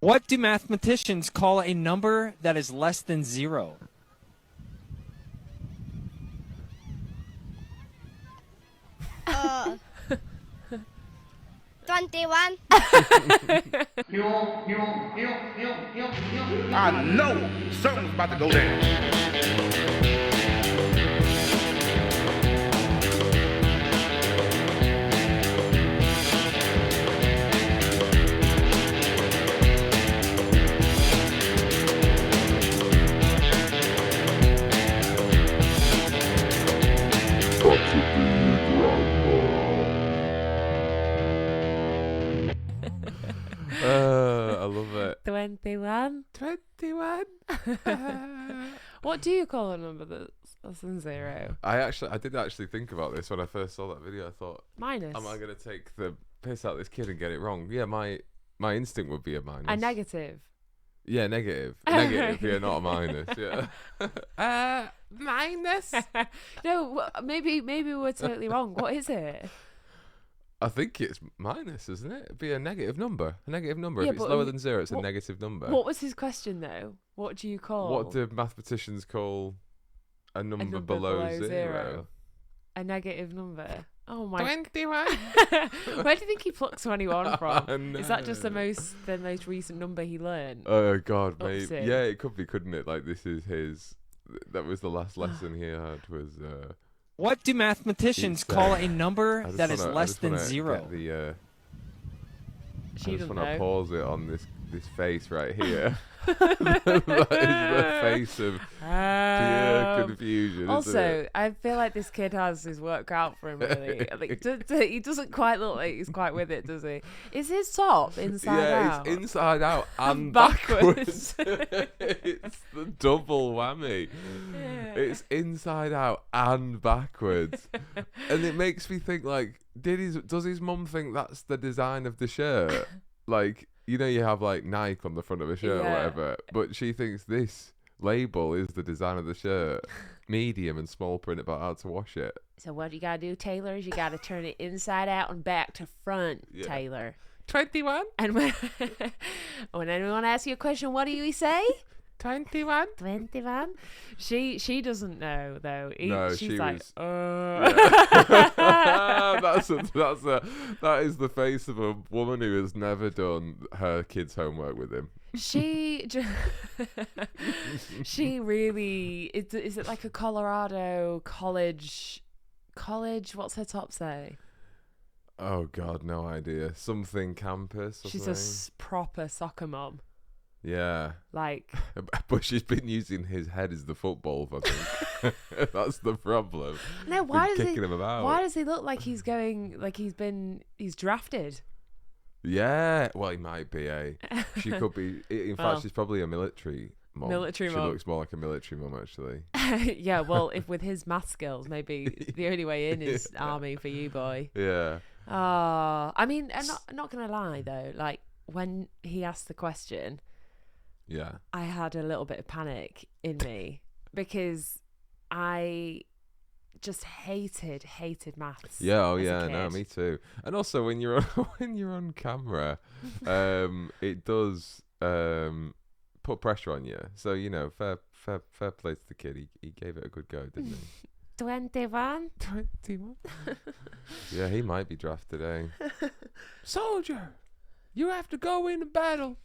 What do mathematicians call a number that is less than 0? Uh, 21. I know something's about to go down. I love it. 21. 21. What do you call a number that's less than 0? I did actually think about this when I first saw that video. I thought, Minus. am I going to take the piss out of this kid and get it wrong? Yeah, my instinct would be a minus. A negative. Yeah, negative. Negative, yeah, not a minus. Yeah. Minus? No, maybe we're totally wrong. What is it? I think it's minus, isn't it? It'd be a negative number. A negative number. Yeah, If it's but lower than 0, it's a what- negative number. What was his question though? What do you call What do mathematicians call a number below 0? A negative number. Oh my! 21. Where do you think he plucked 21 from? Oh, Is that just the no. most recent number he learned? Oh God, maybe. Oopsie. Yeah, it could be, couldn't it? Like this is his. That was the last lesson he had. Was. What do mathematicians It's, call a number I just that is wanna- I less just than wanna 0? get the, I She just doesn't want to know. pause it on this face right here. That is the face of pure confusion. isn't Also, it? I feel like this kid has his work out for him. Really, he doesn't quite look like he's quite with it, does he? Is his top inside out? It's inside out and Backwards. backwards. It's the double whammy. Yeah. It's inside out and backwards, and it makes me think like, does his mum think that's the design of the shirt? Like, you know, you have like Nike on the front of a shirt or Yeah. whatever, but she thinks this label is the design of the shirt, medium and small print about how to wash it. So what you gotta do, Taylor, is you gotta turn it inside out and back to front, Yeah. Taylor. 21, And when anyone asks you a question, what do you say? 21. 21. She doesn't know though. No, she's she like, was- uh. That is the face of a woman who has never done her kids' homework with him. She really is it like a Colorado college? What's her top say? Oh God, no idea. Something campus. Or She's something. proper soccer mom. Yeah, Like, but she's been using his head as the football. I think that's the problem. no, why Been does kicking him about? Why does he look like he's going like he's drafted? Yeah, well, he might be. She could be. In fact, Well. she's probably a military mom. Military she mom. looks more like a military mom, actually. Yeah, well, if with his math skills, maybe the only way in is army for you, boy. Yeah. I mean, I'm not gonna lie though. Like when he asked the question, Yeah. I had a little bit of panic in me because I just hated maths. Yeah, oh as a yeah, no, kid. me too. And also when you're on, when you're on camera, it does put pressure on you. So you know, fair play to the kid. He gave it a good go, didn't he? 21. 21. Yeah, he might be drafted, eh? Soldier, you have to go into battle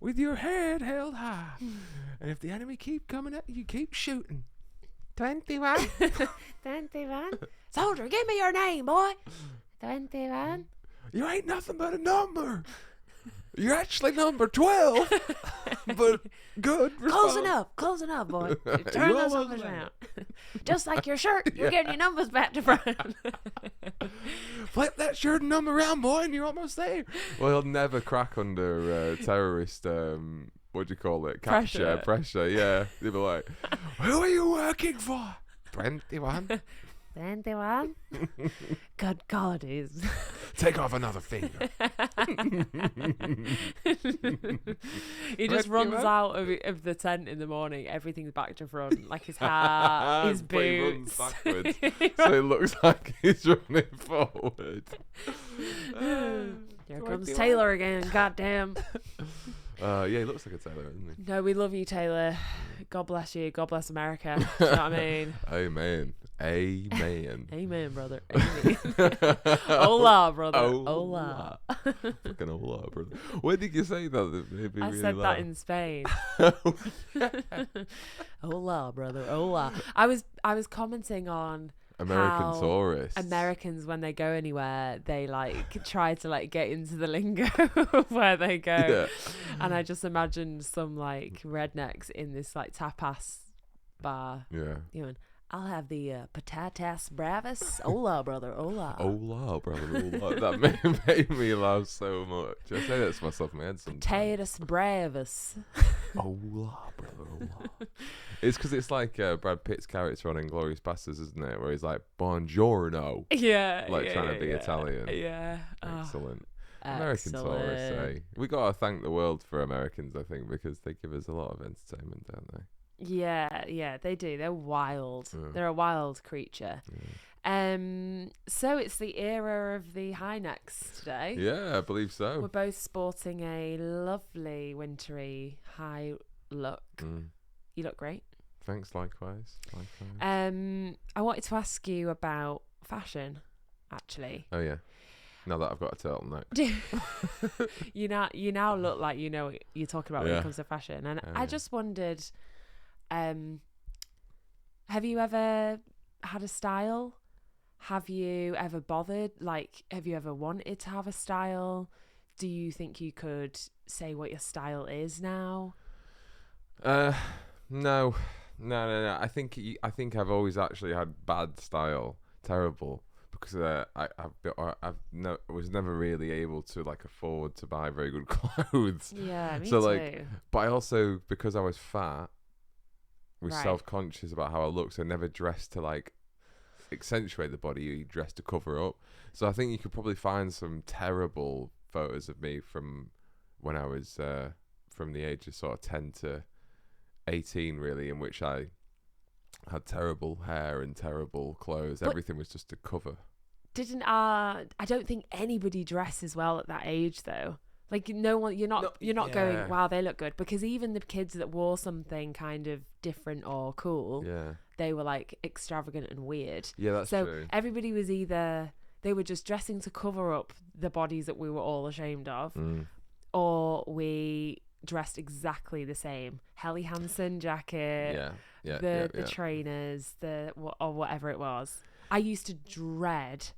with your head held high, and if the enemy keep coming at you, you keep shooting. 21. 21. Soldier, give me your name, boy. 21. You ain't nothing but a number. You're actually number 12, but good. Closing up, boy. Turn You those almost numbers there. around. Just like your shirt, you're Yeah. getting your numbers back to front. Flip that shirt and number around, boy, and you're almost there. Well, he'll never crack under terrorist. What do you call it? Capture, pressure. Yeah, they'll be like, "Who are you working for?" 21. 21. Good God, is. Take off another finger. He just 21. runs out of the tent in the morning. Everything's back to front, like his hat, his But he runs boots. backwards, so it looks like he's running forward. Here Do I comes do Taylor again. Goddamn. Yeah, he looks like a tailor, doesn't he? No, we love you, Taylor. God bless you. God bless America. Do you know what I mean? Amen. Amen. Amen, brother. Amen. Hola, brother. Hola. Hola. Fucking hola, brother. When did you say that? Maybe I really said loud. that in Spain. Hola, brother. Hola. I was commenting on American how tourists. Americans, when they go anywhere, they like try to like get into the lingo of where they go. Yeah. And I just imagined some like rednecks in this like tapas bar. Yeah. You know, I'll have the patatas bravas. Hola, brother. Hola. Hola, brother. Hola. That made me laugh so much. I say that to myself in my head sometimes. Patatas bravas. Hola, brother. Hola. It's because it's like Brad Pitt's character on Inglourious Basterds, isn't it? Where he's like, buongiorno. Yeah. Like yeah, trying to be yeah, Italian. Yeah. Oh, Excellent. American tourists, excellent. eh? We got to thank the world for Americans, I think, because they give us a lot of entertainment, don't they? Yeah, they do. They're wild. Yeah. They're a wild creature. Yeah. So it's the era of the high necks today. Yeah, I believe We're so. both sporting a lovely wintry high look. You look great. Thanks, likewise. I wanted to ask you about fashion, actually. Oh, yeah. Now that I've got a turtleneck. You now look like you know what you're talking about when Yeah. it comes to fashion. And Oh, I yeah. just wondered, have you ever had a style? Have you ever bothered? Like, have you ever wanted to have a style? Do you think you could say what your style is now? No. I think I've always actually had bad style, terrible, because I was never really able to like afford to buy very good clothes. Yeah, me So, too. like, but I also, because I was fat, was Right. self-conscious about how I looked, so I never dressed to like accentuate the body. You dressed to cover up. So I think you could probably find some terrible photos of me from when I was from the age of sort of 10 to 18, really, in which I had terrible hair and terrible clothes. But everything was just to cover. Didn't I don't think anybody dresses well at that age though. Like no one, you're not Yeah. going, wow, they look good, because even the kids that wore something kind of different or cool, Yeah, they were like extravagant and weird. yeah, that's So true. everybody was either they were just dressing to cover up the bodies that we were all ashamed of, or we dressed exactly the same. Helly Hansen jacket, the trainers, or whatever it was. I used to dread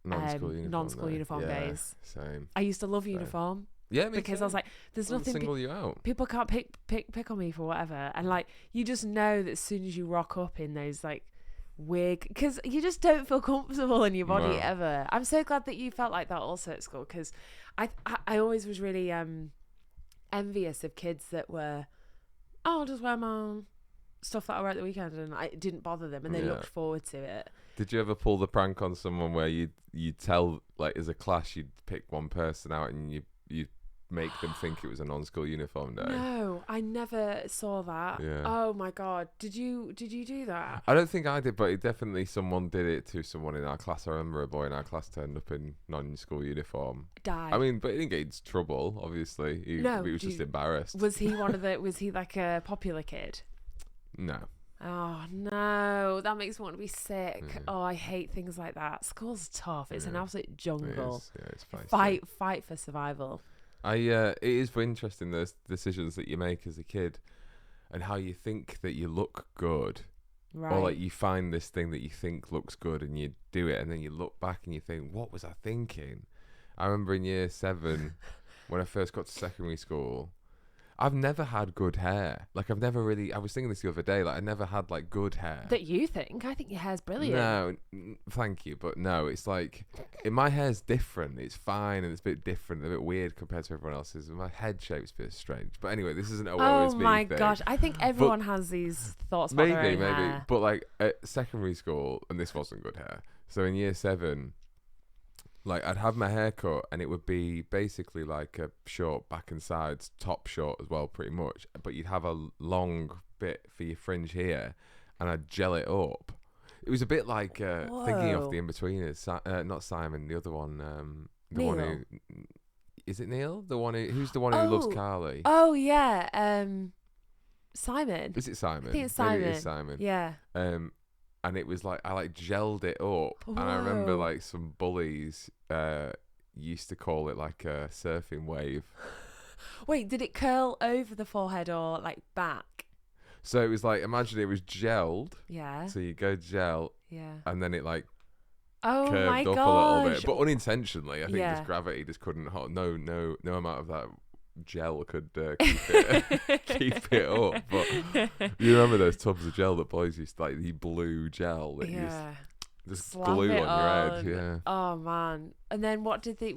non-school uniform days. Same. I used to love uniform Yeah, me because too. I was like, there's Doesn't nothing single you out. people can't pick on me for whatever, and like you just know that as soon as you rock up in those like wig, because you just don't feel comfortable in your body No. ever. I'm so glad that you felt like that also at school, because I always was really envious of kids that were, oh, I'll just wear my stuff that I wear at the weekend, and it didn't bother them, and they Yeah. looked forward to it. Did you ever pull the prank on someone where you tell, like, as a class, you'd pick one person out and you make them think it was a non-school uniform day? No, I never saw that. Yeah. Oh my god, did you do that? I don't think I did, but someone did it to someone in our class. I remember a boy in our class turned up in non-school uniform. Die. I mean, but he didn't get into trouble, obviously. He was just embarrassed. Was he was he like a popular kid? No. Oh no, that makes me want to be sick. Oh, I hate things like that. School's tough. It's an absolute jungle. It's feisty. Fight for survival. It is interesting, those decisions that you make as a kid and how you think that you look good. Right. Or like you find this thing that you think looks good and you do it, and then you look back and you think, what was I thinking? I remember in year 7 when I first got to secondary school, I've never had good hair. Like, I've never really, I was thinking this the other day, like, I never had like good hair. That you think? I think your hair's brilliant. No, thank you, but no, it's like, my hair's different. It's fine, and it's a bit different, a bit weird compared to everyone else's. My head shape's a bit strange. But anyway, this isn't a woe is Oh me my thing. gosh, I think everyone has these thoughts about their own hair. But like at secondary school, and this wasn't good hair. So in year 7, like, I'd have my hair cut and it would be basically like a short back and sides, top short as well, pretty much. But you'd have a long bit for your fringe here, and I'd gel it up. It was a bit like thinking of the In-Betweeners, not Simon, the other one, The one Neil? who... Is it Neil? The one who's the one who loves Carly? Oh, yeah. Simon. Is it Simon? I think it's Maybe Simon. it is Simon. Yeah. And it was like, I like gelled it up. And I remember Whoa. like some bullies used to call it like a surfing wave. Wait, did it curl over the forehead or like back? So it was like, imagine it was gelled. Yeah. So you go gel, Yeah. and then it like Oh my curved up gosh. a little bit, but unintentionally. I think Yeah. just gravity just couldn't hold. No amount of that gel could keep it up. But you remember those tubs of gel that boys used to, like the blue gel that Yeah. just Slap glue it on your head. Yeah. Oh man. And then what did they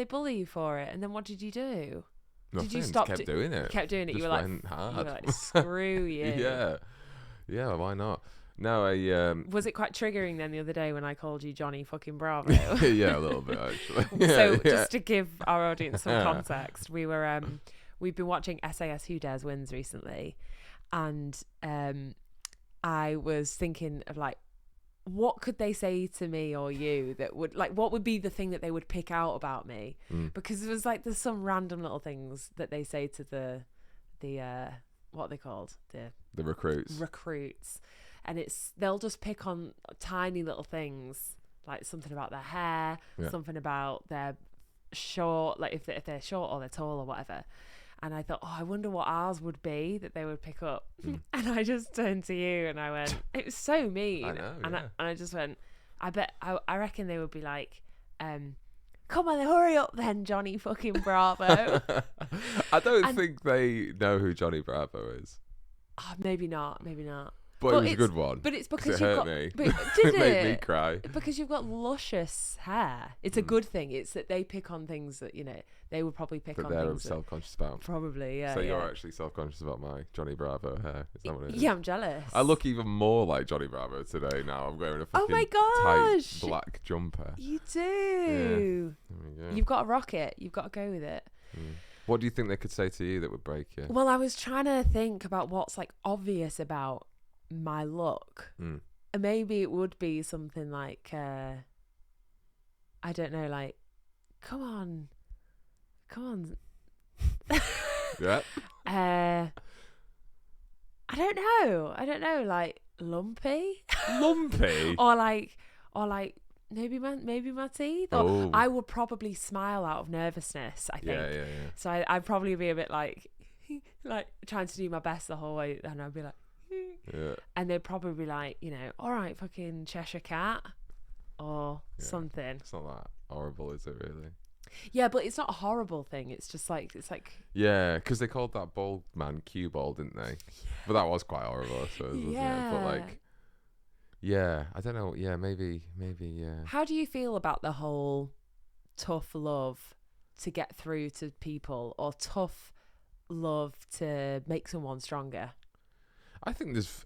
bully you for it? And then what did you do? Nothing, Did you just stop kept doing it. You kept doing it. Just You were like, went hard. screw you. Yeah. Why not? No, Was it quite triggering then the other day when I called you Johnny fucking Bravo? yeah, a little bit actually. So just to give our audience some context, we've been watching SAS Who Dares Wins recently, and I was thinking of like, what could they say to me or you that would like, what would be the thing that they would pick out about me? Because it was like there's some random little things that they say to the what are they called, the recruits. And they'll just pick on tiny little things, like something about their hair, something about their short, like if they're short or they're tall or whatever. And I thought, I wonder what ours would be that they would pick up. And I just turned to you and I went, it was so mean. I know, and yeah. I just went, I reckon they would be like, come on, hurry up then, Johnny fucking Bravo. I don't think they know who Johnny Bravo is. Oh, maybe not. But it was a good one. But it's 'cause because it you've hurt got. me. But did It made me it? cry. Because you've got luscious hair. It's a good thing. It's that they pick on things that they would probably pick That on they're things. self-conscious about. Probably, yeah. So yeah. you're actually self-conscious about my Johnny Bravo hair. Is that what it is? Yeah, I'm jealous. I look even more like Johnny Bravo today now. I'm wearing a Oh fucking my tight gosh. black jumper. You do. There we go. You've got to rock it. You've got to go with it. What do you think they could say to you that would break you? Well, I was trying to think about what's like obvious about my look. And maybe it would be something like, I don't know, like, come on. Yeah. I don't know, like lumpy, or like maybe my teeth. Or I would probably smile out of nervousness. I think. Yeah. So I'd probably be a bit like trying to do my best the whole way, and I'd be like, Yeah. and they'd probably be like, all right, fucking Cheshire Cat, or something. It's not that horrible, is it really? Yeah, but it's not a horrible thing. It's just like Yeah, because they called that bald man cue ball, didn't they? But that was quite horrible, I suppose, wasn't it? But like, yeah, I don't know. Yeah, maybe. Yeah. How do you feel about the whole tough love to get through to people, or tough love to make someone stronger? I think there's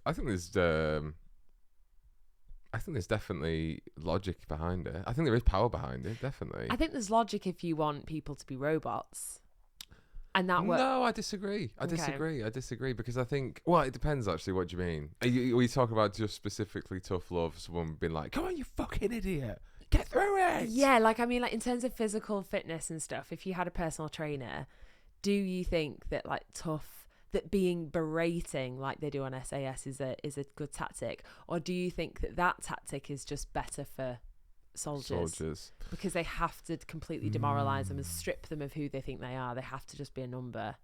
definitely logic behind it. I think there is power behind it, definitely. I think there's logic if you want people to be robots, and that works. No, I disagree. I disagree because I think, well, it depends actually. What do you mean? Are you talking about just specifically tough love? Someone being like, "Come on, you fucking idiot, get through it." Yeah, like I mean, like in terms of physical fitness and stuff. If you had a personal trainer, do you think that like that being berating like they do on SAS is a good tactic, or do you think that tactic is just better for soldiers because they have to completely demoralize them and strip them of who they think they are? They have to just be a number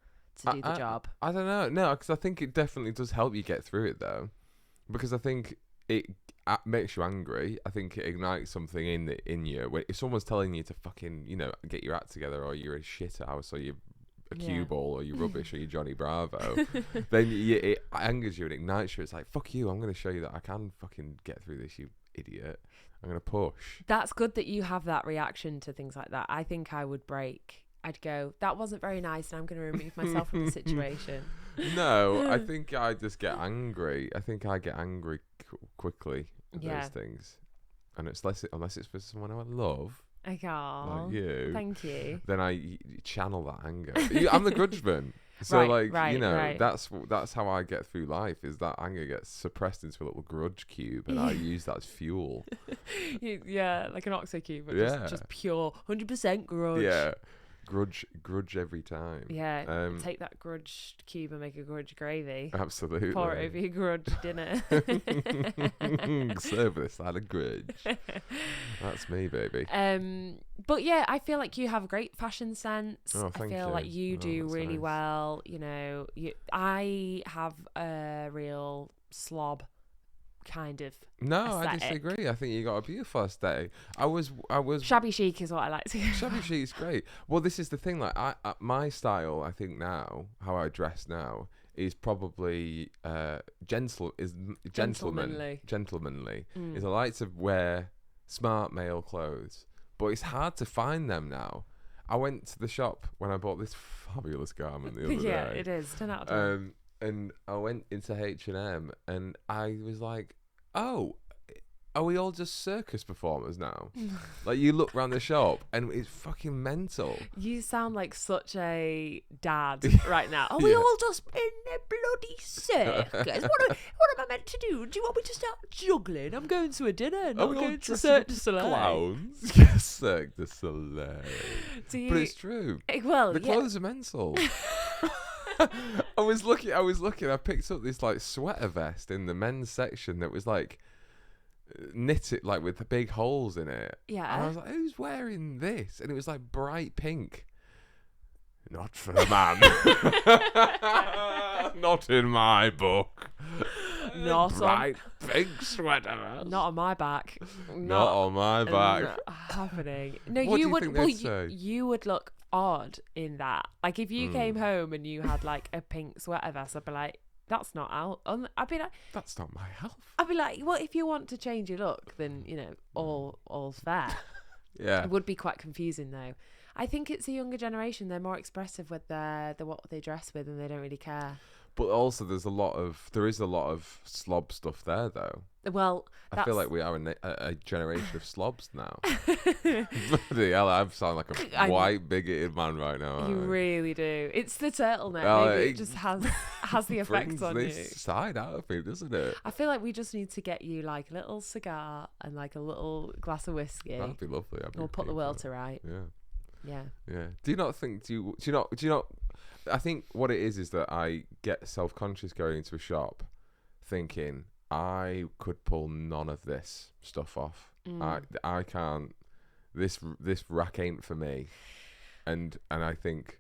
to do the job. I don't know. No, because I think it definitely does help you get through it though, because I think it makes you angry. I think it ignites something in you. If someone's telling you to fucking get your act together, or you're a shit house, or you're a cue ball, or you rubbish, or you Johnny Bravo, then it angers you and ignites you. It's like, fuck you, I'm going to show you that I can fucking get through this, you idiot. I'm going to push. That's good that you have that reaction to things like that. I think I would break. I'd go, that wasn't very nice, and I'm going to remove myself from the situation. No, I think I just get angry. I think I get angry quickly at those things. And unless it's for someone I love, Okay, like you, thank you. then I channel that anger. I'm the grudgeman. So Right. that's how I get through life. Is that anger gets suppressed into a little grudge cube, and I use that as fuel. Yeah, like an oxo cube, but Yeah. just pure 100% grudge. Yeah, grudge every time. Yeah, take that grudge cube and make a grudge gravy. Absolutely. Pour it over your grudge dinner. Serve with a side of grudge. That's me, baby. But yeah, I feel like you have a great fashion sense. Oh, I thank feel you. like you do That's really nice. well. You know, I have a real slob kind of No, I aesthetic. disagree. I think you got a beautiful aesthetic. I was Shabby chic is what I like to go. Shabby chic's great. Well, this is the thing. Like, my style, I think now, how I dress now, is probably gentlemanly. Is I like to wear smart male clothes, but it's hard to find them now. I went to the shop when I bought this fabulous garment the other day. Yeah, it is 10 out of 10. And I went into H&M and I was like, oh, are we all just circus performers now? Like, you look around the shop and it's fucking mental. You sound like such a dad right now. Are we Yeah. all just in a bloody circus? What am I meant to do? Do you want me to start juggling? I'm going to a dinner, not going to Cirque du Soleil. Clowns? Yes, Cirque du Soleil. But it's true. Well, The yeah. clothes are mental. I was looking. I picked up this like sweater vest in the men's section that was like knitted, like with the big holes in it. Yeah. And I was like, who's wearing this? And it was like bright pink. Not for a man. Not in my book. Not bright pink sweater vest. Not on my back. Not on my back. Not happening. No, What do you you would. think Well, they'd say? you would look odd in that. Like if you came home and you had like a pink sweater vest, I'd be like, that's not out. I'd be like, That's not my health. I'd be like, well, if you want to change your look, then all's fair. Yeah. It would be quite confusing though. I think it's a younger generation. They're more expressive with the what they dress with, and they don't really care. But also, there is a lot of slob stuff there, though. Well, I feel like we are a generation of slobs now. Bloody hell, I sound like a white bigoted man right now. You really do. It's the turtleneck. Well, Maybe it it just has the effect brings on this you. side out of me, doesn't it? I feel like we just need to get you like a little cigar and like a little glass of whiskey. That'd be lovely. We'll put the world to right. Yeah. Yeah. Do you not think? Do you not? I think what it is that I get self-conscious going into a shop, thinking I could pull none of this stuff off. I can't. This rack ain't for me. And I think,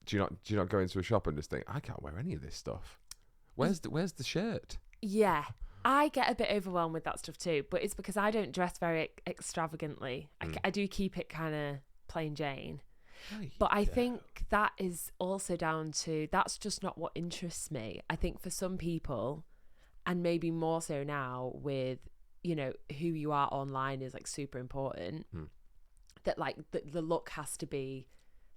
do you not go into a shop and just think I can't wear any of this stuff? Where's the shirt? Yeah. I get a bit overwhelmed with that stuff too, but it's because I don't dress very extravagantly. I do keep it kind of plain Jane. But I think that is also down to, that's just not what interests me. I think for some people, and maybe more so now with, who you are online is like super important, that like the look has to be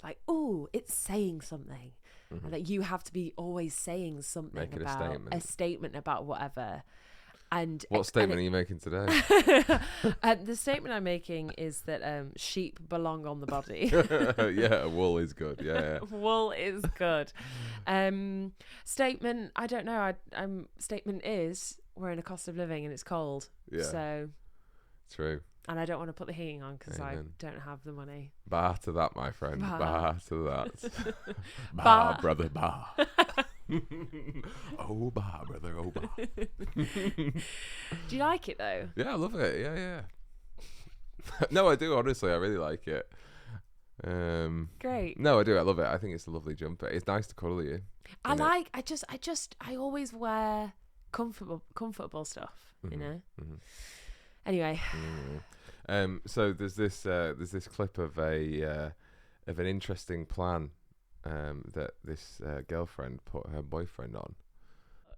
like, oh, it's saying something. And that you have to be always saying something Making about a statement about whatever. And what statement are you making today? The statement I'm making is that sheep belong on the body. Yeah, wool is good. Yeah. Wool is good. Statement, I don't know. Statement is we're in a cost of living and it's cold. Yeah. So True. And I don't want to put the heating on because I Amen. don't have the money. Bar to that, my friend. Bar. Bar to that. Bar. Brother, bar. Oh, bar, brother, oh, bar. Do you like it though? Yeah, I love it. Yeah. No, I do, honestly. I really like it. Great. No, I do. I love it. I think it's a lovely jumper. It's nice to cuddle you. I always wear comfortable stuff, you know? Mm-hmm. Anyway. So there's this clip of an interesting plan that this girlfriend put her boyfriend on.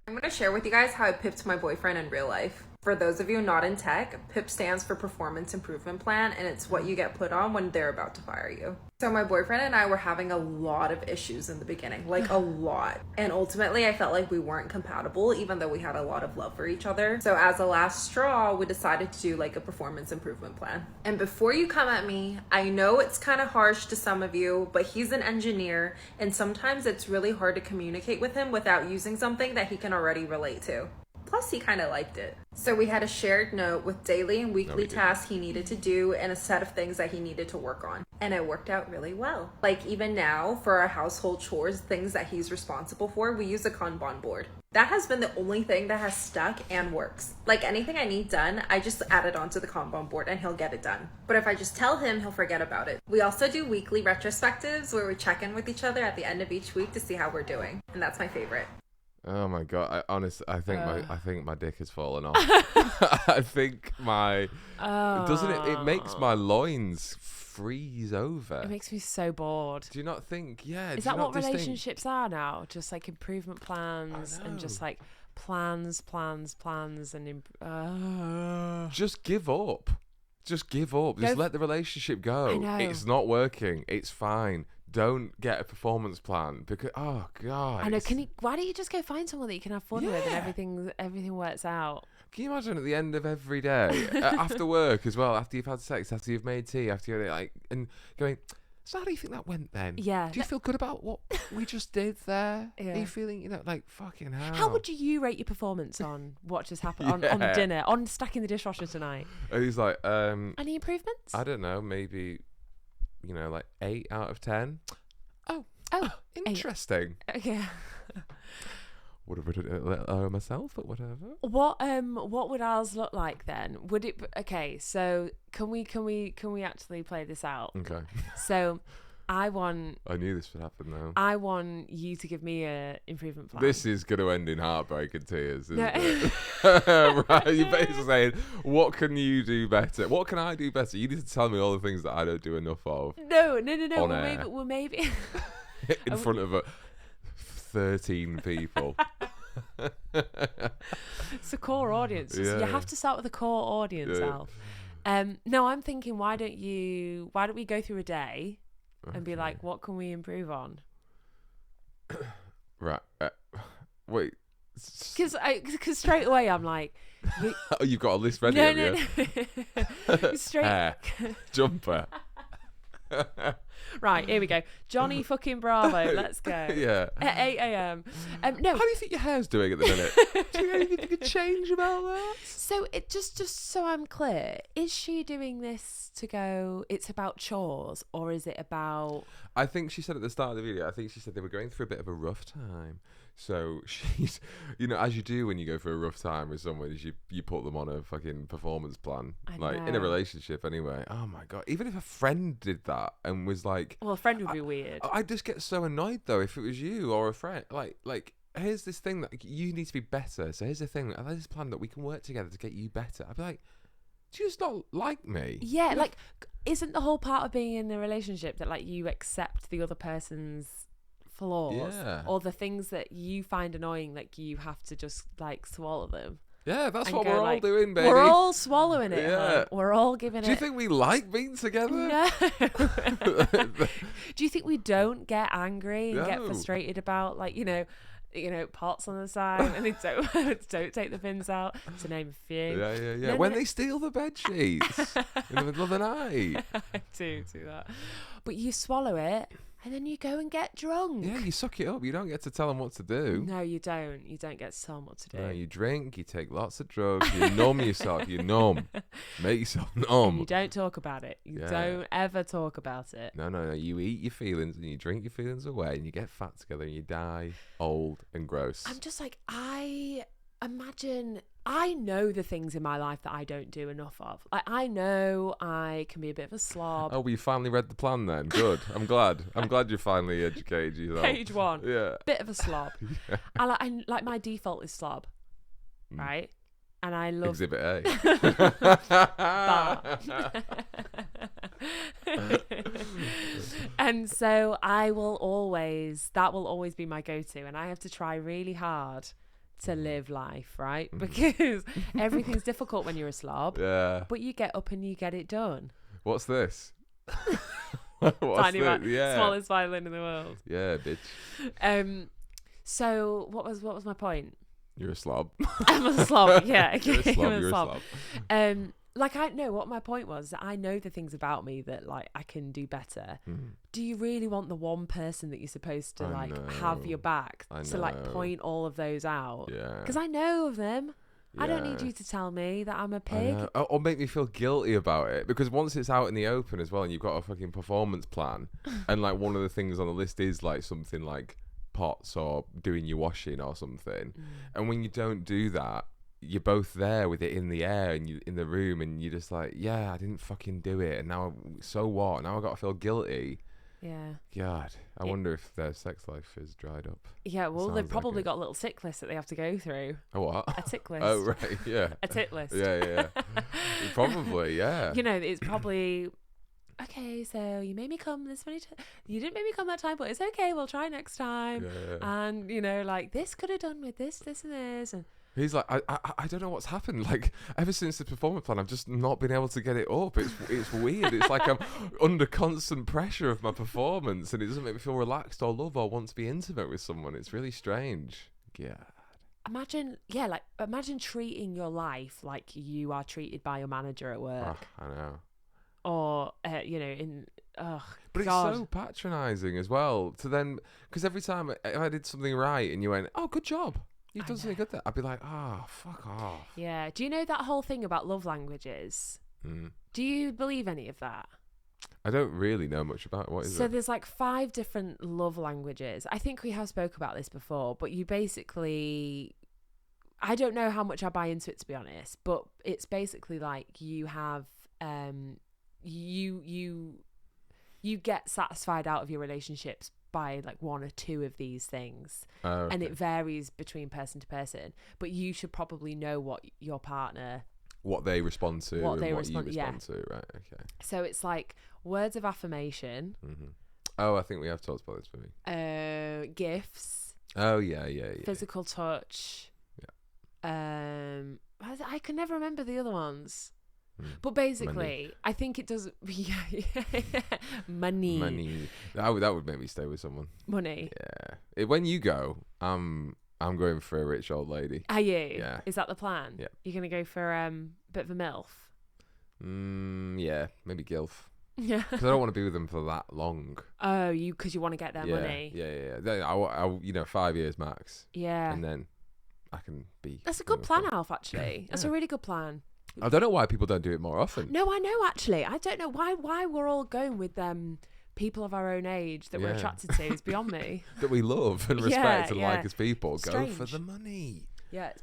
I'm going to share with you guys how I pipped my boyfriend in real life. For those of you not in tech, PIP stands for Performance Improvement Plan, and it's what you get put on when they're about to fire you. So my boyfriend and I were having a lot of issues in the beginning, like a lot. And ultimately, I felt like we weren't compatible, even though we had a lot of love for each other. So as a last straw, we decided to do like a performance improvement plan. And before you come at me, I know it's kind of harsh to some of you, but he's an engineer, and sometimes it's really hard to communicate with him without using something that he can already relate to. Plus, he kind of liked it. So we had a shared note with daily and weekly tasks he needed to do and a set of things that he needed to work on. And it worked out really well. Like even now, for our household chores, things that he's responsible for, we use a Kanban board. That has been the only thing that has stuck and works. Like anything I need done, I just add it onto the Kanban board and he'll get it done. But if I just tell him, he'll forget about it. We also do weekly retrospectives where we check in with each other at the end of each week to see how we're doing. And that's my favorite. Oh my god! I think my dick has fallen off. I think my doesn't it? It makes my loins freeze over. It makes me so bored. Do you not think? Yeah. Is that what relationships are now? Just like improvement plans and just like plans, and just give up. Just give up. Just let the relationship go. I know. It's not working. It's fine. Don't get a performance plan because god. I know. Why don't you just go find someone that you can have fun with and everything works out? Can you imagine at the end of every day, after work as well, after you've had sex, after you've made tea, after you're like, and going, so how do you think that went then? Yeah. Do you feel good about what we just did there? Yeah. Are you feeling, like, fucking hell? How would you rate your performance on what just happened on dinner, on stacking the dishwasher tonight? And he's like, any improvements? I don't know, maybe, like 8 out of 10. Oh, interesting. Okay. Would have written it myself, but whatever. What would ours look like then? Would it? Okay, so can we actually play this out? Okay. So, I knew this would happen though. I want you to give me a improvement plan. This is going to end in heartbreak and tears, isn't No. it? Right, you're basically saying, what can you do better? What can I do better? You need to tell me all the things that I don't do enough of. No. On air. Well, maybe. In front of 13 people. It's a core audience. Yeah. You have to start with a core audience, Yeah. Al. No, I'm thinking, why don't we go through a day and be like, what can we improve on? Right. Wait. Because straight away I'm like, Oh, you've got a list ready, have you? Straight. Hair. Jumper. Right, here we go. Johnny fucking Bravo, let's go. Yeah. At 8 a.m. No. How do you think your hair's doing at the minute? Do you have anything you could change about that? So it just so I'm clear, is she doing this to go, it's about chores, or is it about... I think she said at the start of the video, I think she said they were going through a bit of a rough time. So she's, as you do when you go through a rough time with someone, is you put them on a fucking performance plan. In a relationship anyway. Oh my God. Even if a friend did that and was like... Well, a friend would be weird. I'd just get so annoyed though if it was you or a friend. Like here's this thing that you need to be better. So here's the thing. There's this plan that we can work together to get you better. I'd be like, do you just not like me? Yeah, isn't the whole part of being in a relationship that you accept the other person's flaws or the things that you find annoying, you have to just swallow them? Yeah, that's what we're all doing, baby. We're all swallowing it. Yeah. We're all giving it. Do you think we like being together? No. Do you think we don't get angry and get No. frustrated about pots on the side and they don't take the bins out, to name a few? Yeah. When they steal the bed sheets in the middle of the night. I do that. But you swallow it and then you go and get drunk. Yeah, you suck it up. You don't get to tell them what to do. No, you don't. You don't get to tell them what to do. No, you drink, you take lots of drugs, you numb yourself, you numb. Make yourself numb. You don't talk about it. You don't ever talk about it. No. You eat your feelings and you drink your feelings away and you get fat together and you die old and gross. I'm just I imagine... I know the things in my life that I don't do enough of. I know I can be a bit of a slob. Oh, well, you finally read the plan then. Good. I'm glad. I'm glad you finally educated yourself. Page 1. Yeah. Bit of a slob. Yeah. I like my default is slob, right? And I love Exhibit A. And so that will always be my go-to, and I have to try really hard to live life, right? Because everything's difficult when you're a slob, Yeah. but you get up and you get it done. What's this? What's Tiny this? Yeah. smallest violin in the world. Yeah, bitch. So what was my point? You're a slob. I'm a slob. Yeah, okay. You're a slob. I'm a You're slob. a slob. Like I know what my point was. That I know the things about me that like I can do better. Do you really want the one person that you're supposed to I have know. your back to like know. point all of those out? Yeah. Because I know of them. I don't need Yeah. you to tell me that I'm a I pig. know. Or make me feel guilty about it, because once it's out in the open as well, and you've got a fucking performance plan, and like one of the things on the list is like something like pots or doing your washing or something, and when you don't do that, you're both there with it in the air and you in the room, and you're just like, yeah, I didn't fucking do it, and now so what? Now I got to feel guilty. Yeah. God, I wonder if their sex life is dried up. Yeah, well, Sounds they've like probably it. got a little tick list that they have to go through. A what? A tick list. Oh right, yeah. A tick list. Yeah. Probably, yeah. You know, it's probably okay. So you made me come this many times. You didn't make me come that time, but it's okay. We'll try next time. Yeah. And you know, like this could have done with this, and this, and He's like, I don't know what's happened. Like, ever since the performance plan, I've just not been able to get it up. It's weird. It's like I'm under constant pressure of my performance, and it doesn't make me feel relaxed or love or want to be intimate with someone. It's really strange. Yeah. imagine treating your life like you are treated by your manager at work, I know. or in But God. it's so patronising as well. To then, because every time if I did something right and you went, "Oh, good job. You've done something good there," I'd be like, "Oh, fuck off." Yeah. Do you know that whole thing about love languages? Do you believe any of that? I don't really know much about it. What is So it? there's like 5 different love languages. I think we have spoke about this before, but you basically, I don't know how much I buy into it, to be honest, but it's basically like you have you get satisfied out of your relationships by like 1 or 2 of these things. Okay. And it varies between person to person, but you should probably know what your partner, what they respond to, what they and respond- what you yeah. respond to, right? Okay. so it's like words of affirmation, Oh, I think we have talked about this movie. gifts, Oh yeah. physical touch. I can never remember the other ones. But basically, I think it does. Money. That would make me stay with someone. Money. Yeah. When you go, I'm going for a rich old lady. Are you? Yeah. Is that the plan? Yeah. You're gonna go for a bit of a MILF. Yeah, maybe Gilf. Yeah. Because I don't want to be with them for that long. Oh, because you want to get their money. Yeah. Then I 5 years max. Yeah. And then I can be. That's a good plan, Alf. Actually, that's a really good plan. I don't know why people don't do it more often. No, I know. Actually, I don't know why we're all going with people of our own age that we're attracted to. Is beyond me. That we love and respect and yeah. like as people. Strange. Go for the money. Yeah.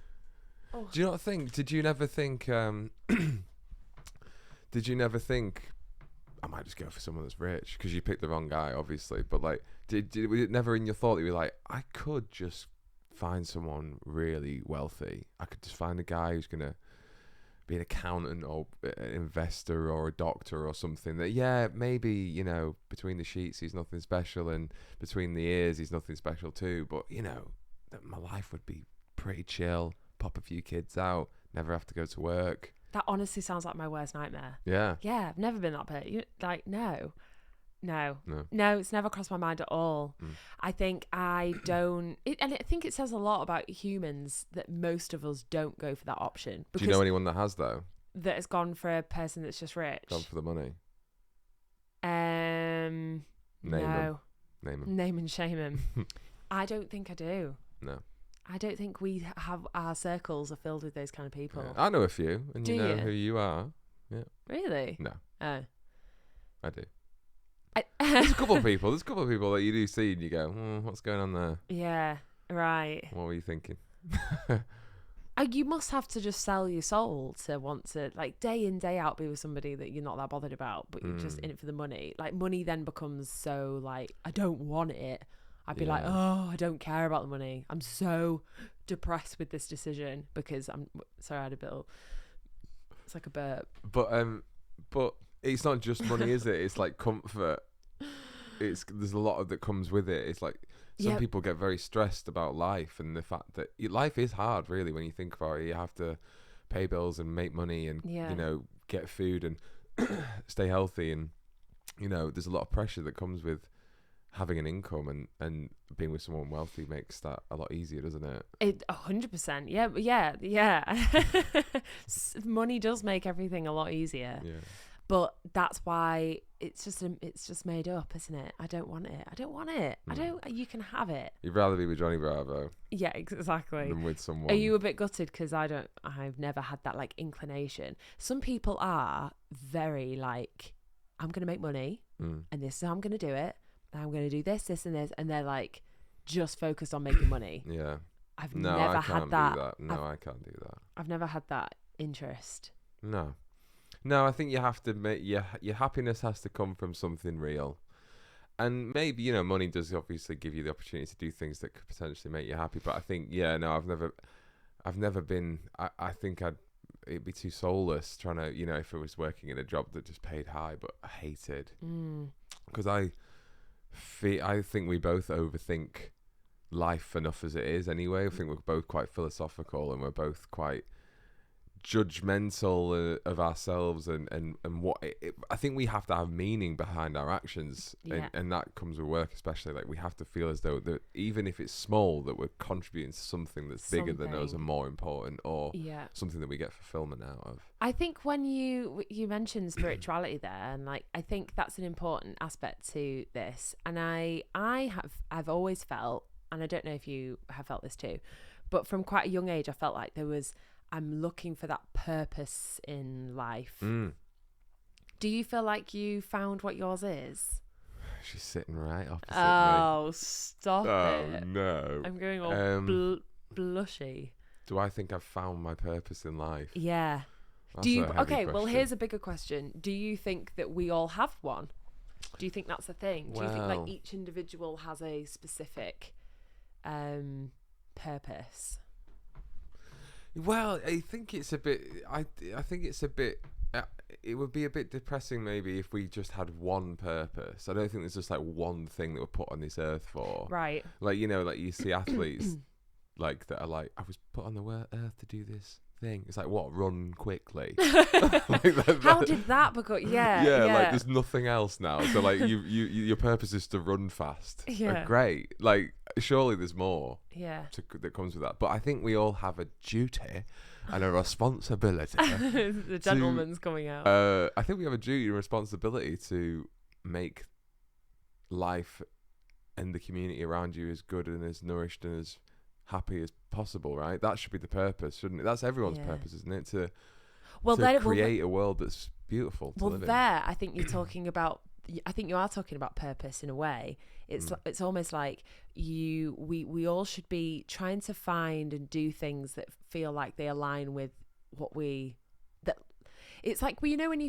Do you not think? Did you never think? Did you never think? I might just go for someone that's rich because you picked the wrong guy, obviously. But like, was it never in your thought that you were like, I could just find someone really wealthy. I could just find a guy who's gonna be an accountant or an investor or a doctor or something that, maybe, between the sheets he's nothing special and between the ears he's nothing special too, but that my life would be pretty chill, pop a few kids out, never have to go to work. That honestly sounds like my worst nightmare. Yeah. Yeah, I've never been that bit. No, it's never crossed my mind at all. I think I don't, and I think it says a lot about humans that most of us don't go for that option. Do you know anyone that has though? That has gone for a person that's just rich? Gone for the money. Name and shame him. I don't think I do. No. I don't think we have, our circles are filled with those kind of people. Yeah. I know a few, and you know who you are. Yeah. Really? No. Oh. I do. There's a couple of people that you do see and you go, what's going on there? Yeah, right. What were you thinking? You must have to just sell your soul to want to, like, day in, day out be with somebody that you're not that bothered about, but you're just in it for the money. Like, money then becomes so, like, I don't want it. I'd be like, oh, I don't care about the money. I'm so depressed with this decision because sorry, I had it's like a burp. But it's not just money, is it? It's like comfort. there's a lot of that comes with it. It's like some people get very stressed about life and the fact that life is hard, really, when you think about it. You have to pay bills and make money and get food and stay healthy, and there's a lot of pressure that comes with having an income, and being with someone wealthy makes that a lot easier, doesn't it? 100%. Yeah. Money does make everything a lot easier. Yeah. But that's why it's just made up, isn't it? I don't want it. You can have it. You'd rather be with Johnny Bravo. Yeah, exactly. Than with someone. Are you a bit gutted? Because I've never had that like inclination. Some people are very like, I'm going to make money and this is how I'm going to do it. I'm going to do this, this and this. And they're like just focused on making money. Yeah. I've never had that. No, I can't do that. I've never had that interest. No, I think you have to make your happiness has to come from something real, and maybe money does obviously give you the opportunity to do things that could potentially make you happy. But I think I've never been. I think it'd be too soulless trying to if I was working in a job that just paid high but I hated, because I think we both overthink life enough as it is anyway. I think we're both quite philosophical and we're both quite judgmental of ourselves and what I think we have to have meaning behind our actions, and that comes with work especially. Like we have to feel as though that even if it's small, that we're contributing to something that's bigger than us and more important, or something that we get fulfillment out of. I think when you mentioned spirituality there, and like I think that's an important aspect to this, and I've always felt, and I don't know if you have felt this too, but from quite a young age I felt like I'm looking for that purpose in life. Do you feel like you found what yours is? She's sitting right opposite me. Oh, stop it. Oh, no. I'm going all blushy. Do I think I've found my purpose in life? Yeah. That's well, here's a bigger question. Do you think that we all have one? Do you think that's a thing? Do you think like each individual has a specific purpose? Well, I think it's a bit. I think it's a bit. It would be a bit depressing maybe if we just had one purpose. I don't think there's just like one thing that we're put on this earth for. Right. Like like you see athletes like that are like, I was put on the earth to do this thing. It's like, what? Run quickly. How did that become? Yeah. Like there's nothing else now. So like your purpose is to run fast. Yeah. Like, great. Like surely there's more. Yeah. That comes with that. But I think we all have a duty and a responsibility. The gentleman's coming out. I think we have a duty and responsibility to make life and the community around you as good and as nourished and as happy as possible, right? That should be the purpose, shouldn't it? That's everyone's purpose, isn't it? To create a world that's beautiful to live in. I think you're talking about. I think you are talking about purpose in a way. It's almost like we all should be trying to find and do things that feel like they align with what we. That it's like when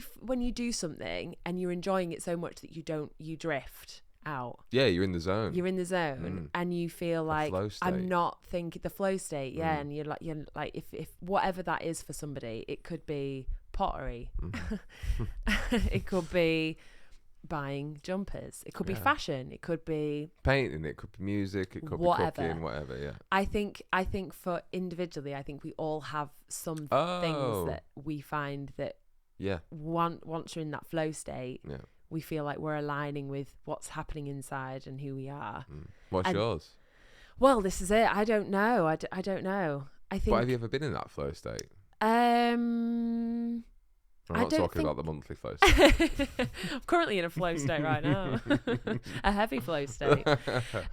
you do something and you're enjoying it so much that you drift out. Yeah, you're in the zone. You're in the zone, and you feel like I'm not thinking the flow state. Yeah, and you're like if whatever that is for somebody, it could be pottery, it could be buying jumpers, it could be fashion, it could be painting, it could be music, it could be cooking, whatever. Yeah. I think for individually, I think we all have some things that we find that once you're in that flow state. Yeah. We feel like we're aligning with what's happening inside and who we are. What's yours? Well, this is it. I don't know. I don't know. I think. But have you ever been in that flow state? I'm not talking about the monthly flow state. I'm currently in a flow state right now. A heavy flow state.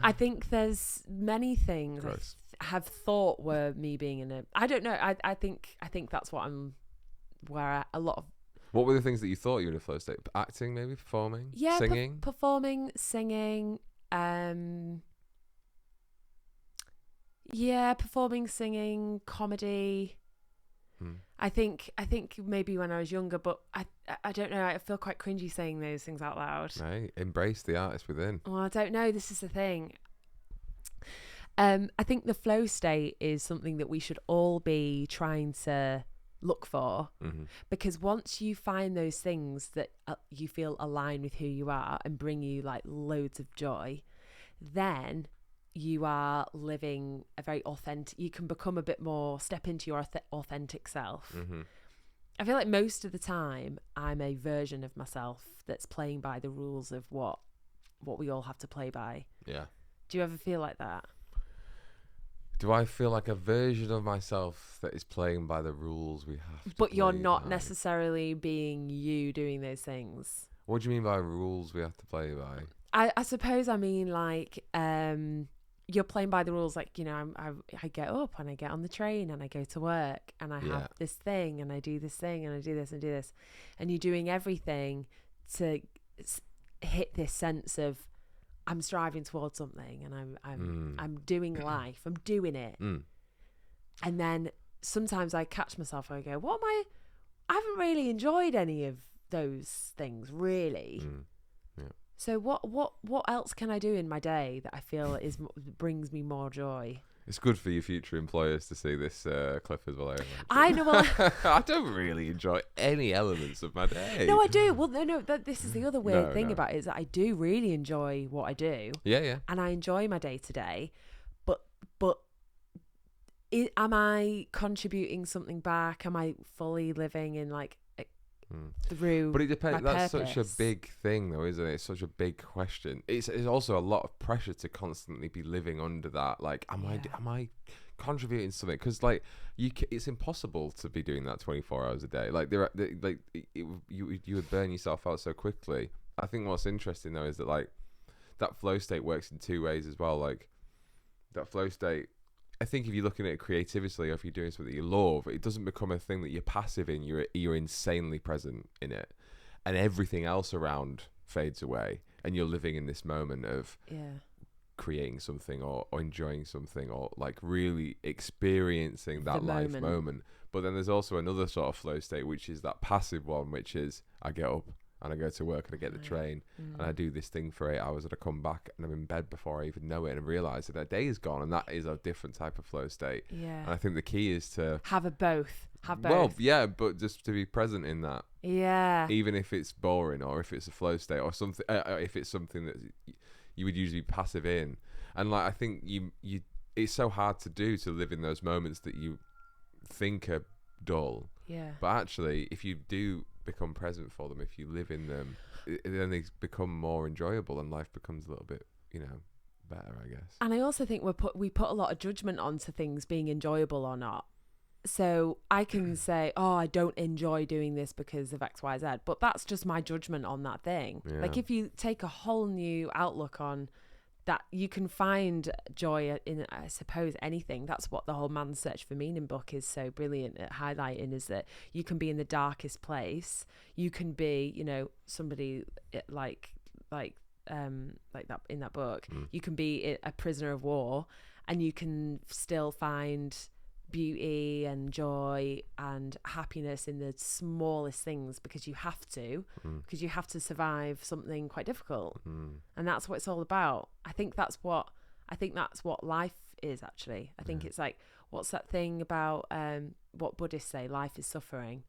I think there's many things I have thought were me being in a. I don't know. I think that's what I'm. Where a lot of. What were the things that you thought you were in a flow state? Acting, maybe? Performing? Yeah, singing? Performing, singing. Performing, singing, comedy. I think maybe when I was younger, but I don't know. I feel quite cringy saying those things out loud. Right. Embrace the artist within. Well, I don't know. This is the thing. I think the flow state is something that we should all be trying to look for, because once you find those things that you feel align with who you are and bring you like loads of joy, then you are living a very authentic, you can become a bit more, step into your authentic self. I feel like most of the time I'm a version of myself that's playing by the rules of what we all have to play by. Yeah. Do you ever feel like that? Do I feel like a version of myself that is playing by the rules we have to But you're play not by? necessarily being you doing those things. What do you mean by rules we have to play by? I suppose I mean like you're playing by the rules, like, you know, I get up and I get on the train and I go to work and I have this thing and I do this thing and I do this and do this, and you're doing everything to hit this sense of I'm striving towards something and I'm doing life, I'm doing it. And then sometimes I catch myself and I go, I haven't really enjoyed any of those things really. So what else can I do in my day that I feel brings me more joy? It's good for your future employers to see this clip as well. I know. Well, I don't really enjoy any elements of my day. no, I do. Well, no. This is the other weird thing about it, is that I do really enjoy what I do. Yeah. And I enjoy my day to day, but am I contributing something back? Am I fully living in like through? But it depends. my That's purpose? such a big thing, though, isn't it? It's such a big question. It's also a lot of pressure to constantly be living under that. Like, am I contributing something? Because like it's impossible to be doing that 24 hours a day. Like you would burn yourself out so quickly. I think what's interesting though is that like that flow state works in two ways as well. Like that flow state, I think if you're looking at it creatively, or if you're doing something that you love, it doesn't become a thing that you're passive in. You're insanely present in it, and everything else around fades away, and you're living in this moment of creating something or enjoying something, or like really experiencing that life moment. But then there's also another sort of flow state, which is that passive one, which is I get up and I go to work and I get the train and I do this thing for 8 hours and I come back and I'm in bed before I even know it and realise that day is gone, and that is a different type of flow state. And I think the key is to have both. Well, yeah, but just to be present in that. Yeah. Even if it's boring, or if it's a flow state, or something, if it's something that you would usually be passive in. And like I think you it's so hard to do, to live in those moments that you think are dull. Yeah. But actually, if you do become present for them, if you live in them, then they become more enjoyable, and life becomes a little bit, better, I guess. And I also think we put a lot of judgment onto things being enjoyable or not. So I can say, I don't enjoy doing this because of X, Y, Z, but that's just my judgment on that thing. Yeah. Like if you take a whole new outlook on that, you can find joy in, I suppose, anything. That's what the whole Man's Search for Meaning book is so brilliant at highlighting, is that you can be in the darkest place. You can be, somebody like that in that book. You can be a prisoner of war, and you can still find beauty and joy and happiness in the smallest things, because you have to survive something quite difficult. And that's what it's all about. I think that's what life is, actually. I think it's like, what's that thing about what Buddhists say, life is suffering.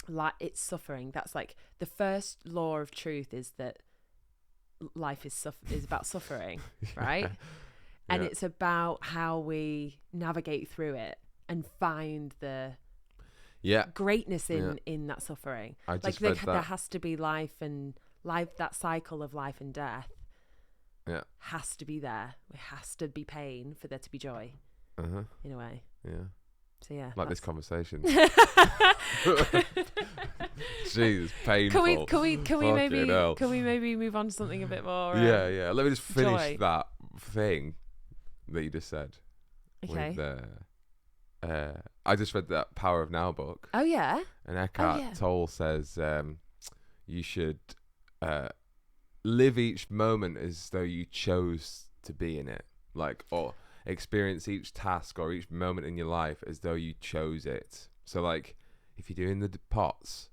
Like, it's suffering. That's like the first law of truth, is that life is about suffering. Right? And it's about how we navigate through it and find the greatness in that suffering. Like there has to be life, that cycle of life and death has to be there. It has to be pain for there to be joy, in a way. Yeah. So yeah. Like this conversation. Jeez, painful. Can we maybe move on to something a bit more? Yeah. Let me just finish joy. that thing that you just said. Okay. With I just read that Power of Now book. Oh yeah. And Eckhart Tolle says you should live each moment as though you chose to be in it, like, or experience each task or each moment in your life as though you chose it. So like, if you're doing the pots,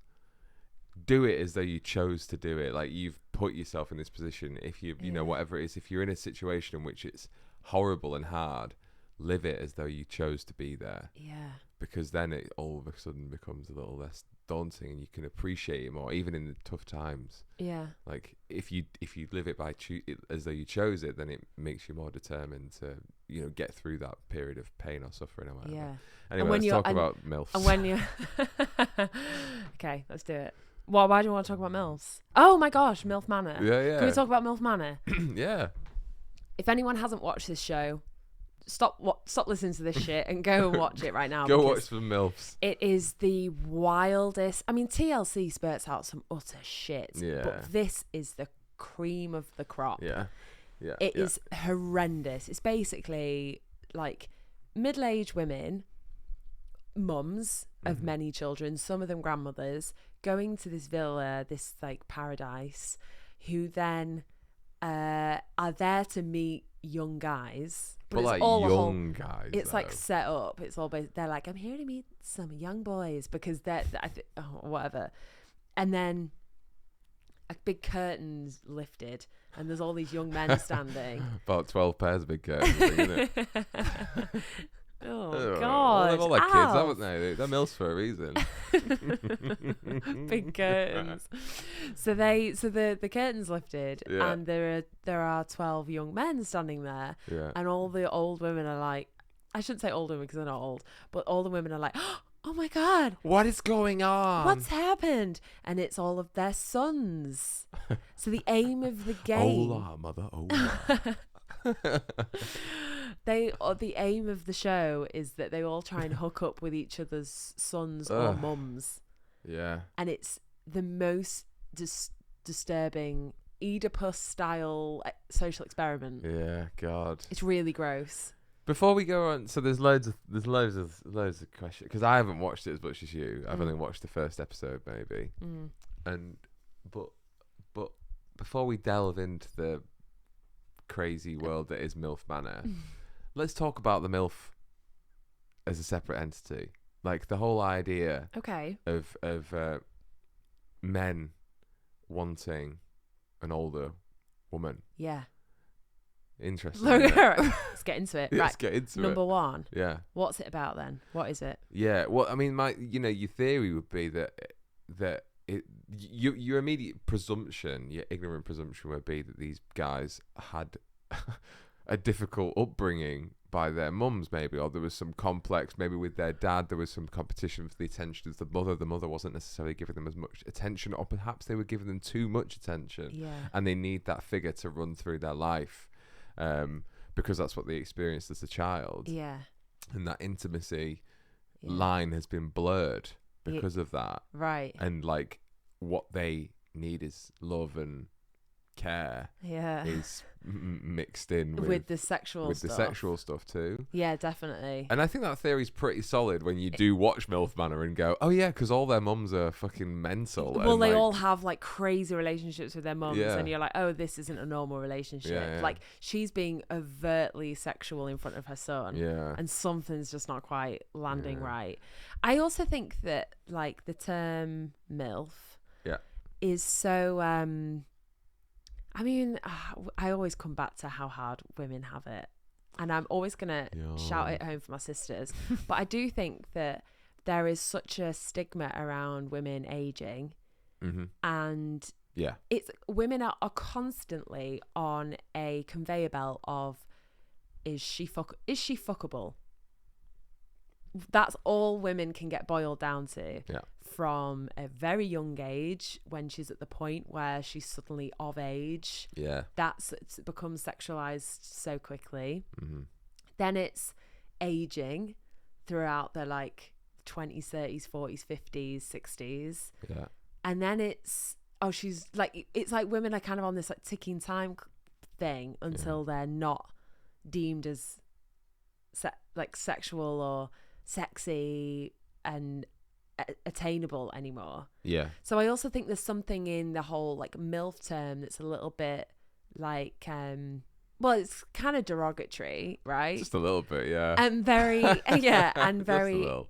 do it as though you chose to do it. Like, you've put yourself in this position. If you know, whatever it is, if you're in a situation in which it's horrible and hard, live it as though you chose to be there. Yeah. Because then it all of a sudden becomes a little less daunting, and you can appreciate it more, even in the tough times. Yeah. Like if you live it as though you chose it, then it makes you more determined to get through that period of pain or suffering or whatever. Yeah. Anyway, let's talk about MILFs. And when you okay, let's do it. Why do you want to talk about MILFs? Oh my gosh, Milf Manor. Yeah. Can we talk about Milf Manor? Yeah. If anyone hasn't watched this show, stop listening to this shit and go and watch it right now. Go watch some MILFs. It is the wildest. I mean, TLC spurts out some utter shit, Yeah. but this is the cream of the crop. Yeah. It is horrendous. It's basically like middle-aged women, mums of many children, some of them grandmothers, going to this villa, this like paradise, who then are there to meet young guys. But it's like all young guys. It's though. like set up. It's all they're like, I'm here to meet some young boys because whatever. And then a big curtain's lifted and there's all these young men standing. About 12 pairs of big curtains, isn't it? Oh Well, God! they've all like kids, Alf. haven't they? They're MILFs for a reason. Big curtains. So the curtains lifted, Yeah. and there are 12 young men standing there, Yeah. and all the old women are like, I shouldn't say old women because they're not old, but all the women are like, oh my God, What is going on? what's happened? And it's all of their sons. So the aim of the game, Hola, mother, hola. the aim of the show is that they all try and hook up with each other's sons or Ugh. mums. Yeah. And it's the most disturbing Oedipus style social experiment. Yeah, God. It's really gross. Before we go on, so there's loads of questions because I haven't watched it as much as you. I've only watched the first episode maybe, but before we delve into the crazy world that is MILF Manor, let's talk about the MILF as a separate entity. Like the whole idea Okay. of men wanting an older woman. Yeah. Interesting. isn't it? Let's get into it. Let's Right. get into Number it. one. Yeah. What's it about then? What is it? Yeah. Well, I mean, your theory would be that your immediate presumption, your ignorant presumption would be that these guys had a difficult upbringing by their mums, maybe, or there was some complex, maybe with their dad, there was some competition for the attention of the mother. The mother wasn't necessarily giving them as much attention, or perhaps they were giving them too much attention. Yeah. And they need that figure to run through their life. Because that's what they experienced as a child, Yeah. and that intimacy Yeah. line has been blurred because of that. Right. And like what they need is love and care Yeah. is mixed in With the sexual stuff. the sexual stuff too. Yeah, definitely. And I think that theory's pretty solid when you do watch MILF Manor and go, oh yeah, because all their mums are fucking mental. Well, and they like, all have like crazy relationships with their mums, Yeah. and you're like, oh, this isn't a normal relationship. Yeah. Like she's being overtly sexual in front of her son, Yeah. and something's just not quite landing Yeah. right. I also think that like the term MILF is so. I mean, I always come back to how hard women have it, and I'm always gonna shout it home for my sisters. But I do think that there is such a stigma around women aging, and Yeah. it's women are constantly on a conveyor belt of is she fuckable? That's all women can get boiled down to. Yeah. From a very young age, when she's at the point where she's suddenly of age, Yeah. it becomes sexualized so quickly. Then it's aging throughout the like 20s, 30s, 40s, 50s, 60s. Yeah. And then it's she's like, it's like women are kind of on this like ticking time thing until they're not deemed as like sexual or sexy and attainable anymore. Yeah. So I also think there's something in the whole like MILF term that's a little bit like well, it's kind of derogatory, right? Just a little bit, yeah. And very yeah, and Just a very little.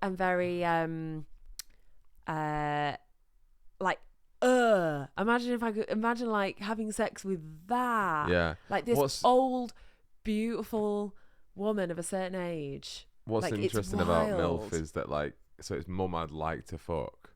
like imagine if I could imagine like having sex with that. Yeah. Like this old beautiful woman of a certain age. What's Like, it's interesting about wild. MILF is that, like, so it's mum I'd like to fuck,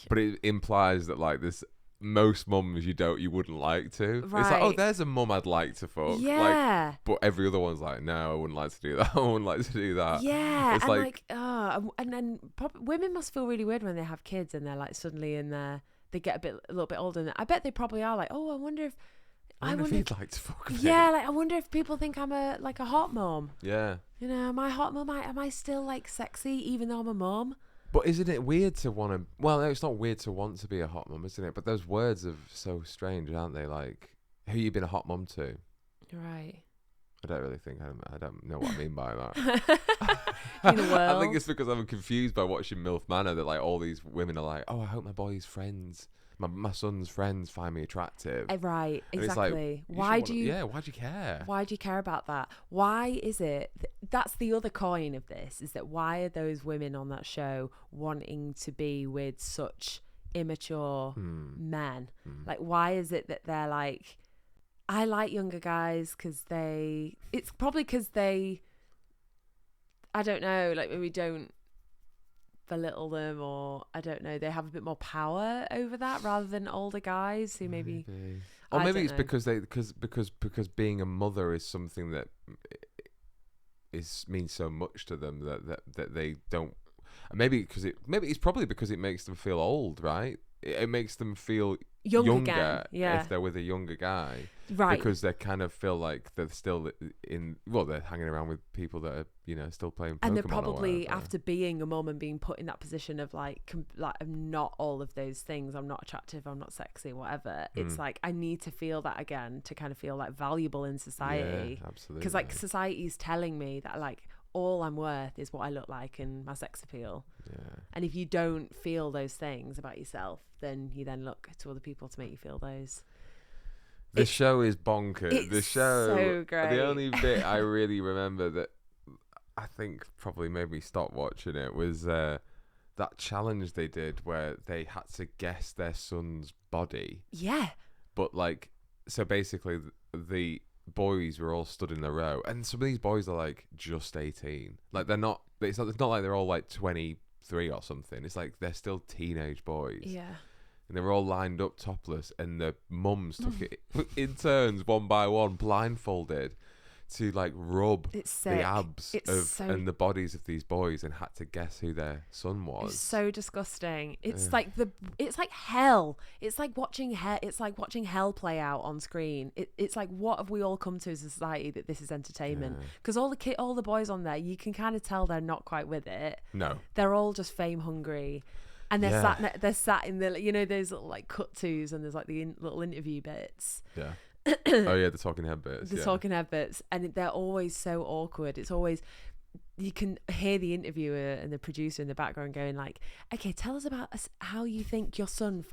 but it implies that, like, this most mums you wouldn't like to. It's like, oh, Right. there's a mum I'd like to fuck. Like, Yeah. but every other one's like, no, I wouldn't like to do that. I wouldn't like to do that. Yeah, It's and like- and then women must feel really weird when they have kids and they're like suddenly in their, they get a little bit older. And I bet they probably are like, oh, I wonder if I wonder if he'd like to fuck me. yeah, like I wonder if people think I'm a hot mom. Yeah. You know, am I hot mom? Am I still like sexy even though I'm a mom? But isn't it weird to want to? Well, no, it's not weird to want to be a hot mum, isn't it? But those words are so strange, aren't they? Like, who you been a hot mum to? Right. I don't really think I don't know what I mean by that. In the world. I think it's because I'm confused by watching Milf Manor that, like, all these women are like, oh, I hope my boy's friends, my son's friends find me attractive. Right, And it's like, exactly. you Why should do wanna- you? Yeah, why do you care? Why do you care about that? Why is it? That's the other coin of this, is that why are those women on that show wanting to be with such immature men? Like, why is it that they're like, I like younger guys because it's probably because they, I don't know, like maybe don't belittle them, or I don't know, they have a bit more power over that rather than older guys who maybe. Or I maybe don't it's know. because being a mother is something that means so much to them that they don't. Maybe it's probably because it makes them feel old, right? It makes them feel Younger again, yeah. if they're with a younger guy, Right. Because they kind of feel like they're still they're hanging around with people that are, you know, still playing Pokemon. And they're or probably, whatever. after being a mum and being put in that position of like I'm not all of those things, I'm not attractive, I'm not sexy, whatever. It's like I need to feel that again to kind of feel like valuable in society. Yeah, absolutely. Because like society's telling me that like all I'm worth is what I look like and my sex appeal. Yeah. And if you don't feel those things about yourself, then you then look to other people to make you feel those. The show is bonkers. The it's show, so great. The only bit I really remember that I think probably made me stop watching it was that challenge they did where they had to guess their son's body. Yeah. But like, so basically the boys were all stood in a row, and some of these boys are like just 18. Like they're not. It's not like they're all like 23 or something. It's like they're still teenage boys. Yeah. And they were all lined up topless, and the mums took it in turns, one by one, blindfolded, to like rub It's sick. the abs and the bodies of these boys, and had to guess who their son was. It's so disgusting. It's like it's like hell. It's like watching hell. It's like watching hell play out on screen. It's like, what have we all come to as a society that this is entertainment? Because all the boys on there, you can kind of tell they're not quite with it. No, They're all just fame hungry, and they're sat in the, you know, those little like cut tos, and there's like the little interview bits. yeah. Oh yeah, the talking head bits. The yeah. talking head bits, and they're always so awkward. It's always, you can hear the interviewer and the producer in the background going like, okay, tell us about how you think your son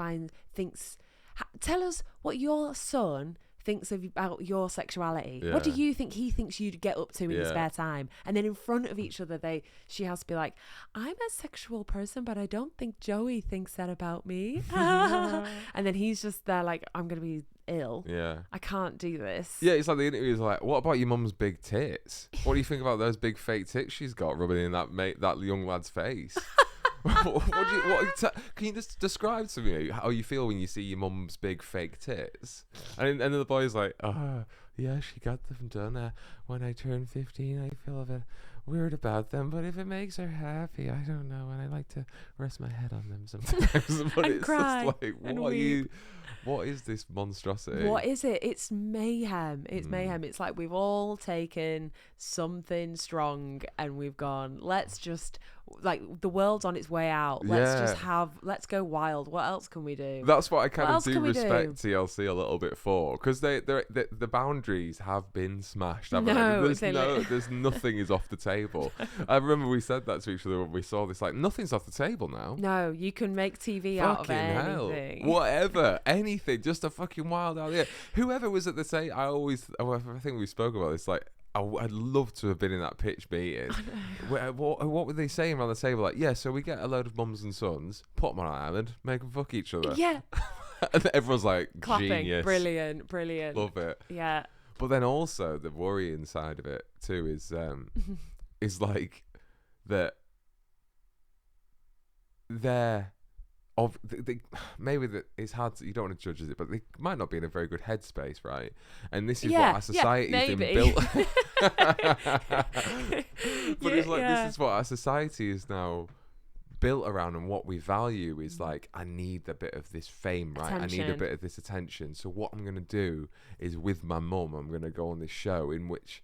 tell us what your son thinks about your sexuality. What do Yeah. you think he thinks you'd get up to in your Yeah. spare time? And then in front of each other, she has to be like, I'm a sexual person, but I don't think Joey thinks that about me. And then he's just there like, I'm gonna be ill. Yeah. I can't do this. Yeah, it's like the interviewer's like, what about your mum's big tits? What do you think about those big fake tits she's got rubbing in that young lad's face? Can you just describe to me how you feel when you see your mum's big fake tits? And the boy's like, oh, yeah, she got them done when I turned 15. I feel a bit weird about them, but if it makes her happy, I don't know. And I like to rest my head on them sometimes. But And it's cry just like, and what is this monstrosity? What is it? It's mayhem. It's mayhem. It's like we've all taken something strong and we've gone, let's just, like, the world's on its way out. Let's go wild. What else can we do? That's what I kind What of else do can we respect do? TLC a little bit for, because the boundaries have been smashed. Haven't No, they? There's nothing is off the table. I remember we said that to each other when we saw this. Like, nothing's off the table now. No, you can make TV out of Fucking hell. anything. Whatever, anything, just a fucking wild idea. Whoever was at the table, I think we spoke about this. Like, I'd love to have been in that pitch meeting. What were they saying around the table? Like, yeah, so we get a load of mums and sons, put them on an island, make them fuck each other. Yeah. And everyone's like, Clapping. genius. Brilliant. Love it. Yeah. But then also the worrying side of it too is like that maybe that it's hard to, you don't want to judge it, but they might not be in a very good headspace, right? And this is what our society has been built. But it's like this is what our society is now built around, and what we value is like, I need a bit of this fame, right? I need a bit of this attention. So what I'm going to do is, with my mum, I'm going to go on this show in which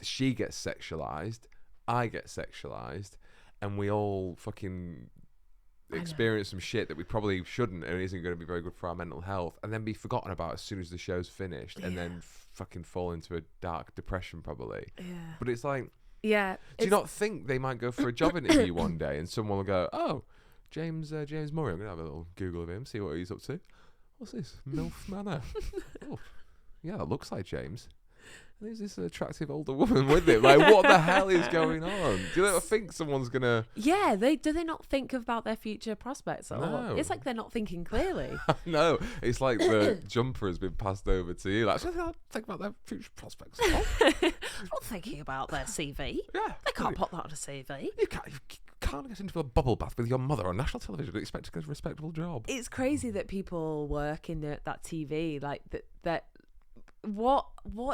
she gets sexualized, I get sexualized, and we all fucking experience some shit that we probably shouldn't, and isn't going to be very good for our mental health, and then be forgotten about as soon as the show's finished, and then fucking fall into a dark depression probably. But it's like, do you not think they might go for a job interview one day and someone will go, oh, James Murray, I'm going to have a little Google of him, see what he's up to. What's this? Milf Manor. Oh, yeah, that looks like James. There's this attractive older woman with him. Like, what the hell is going on? Do you not think someone's going to... Yeah, do they not think about their future prospects at all? It's like they're not thinking clearly. No, it's like the jumper has been passed over to you. Like, so they don't think about their future prospects at all. Not thinking about their CV. Yeah. They can't put that on a CV. You can't get into a bubble bath with your mother on national television and expect to get a respectable job. It's crazy that people work in that TV, like that. What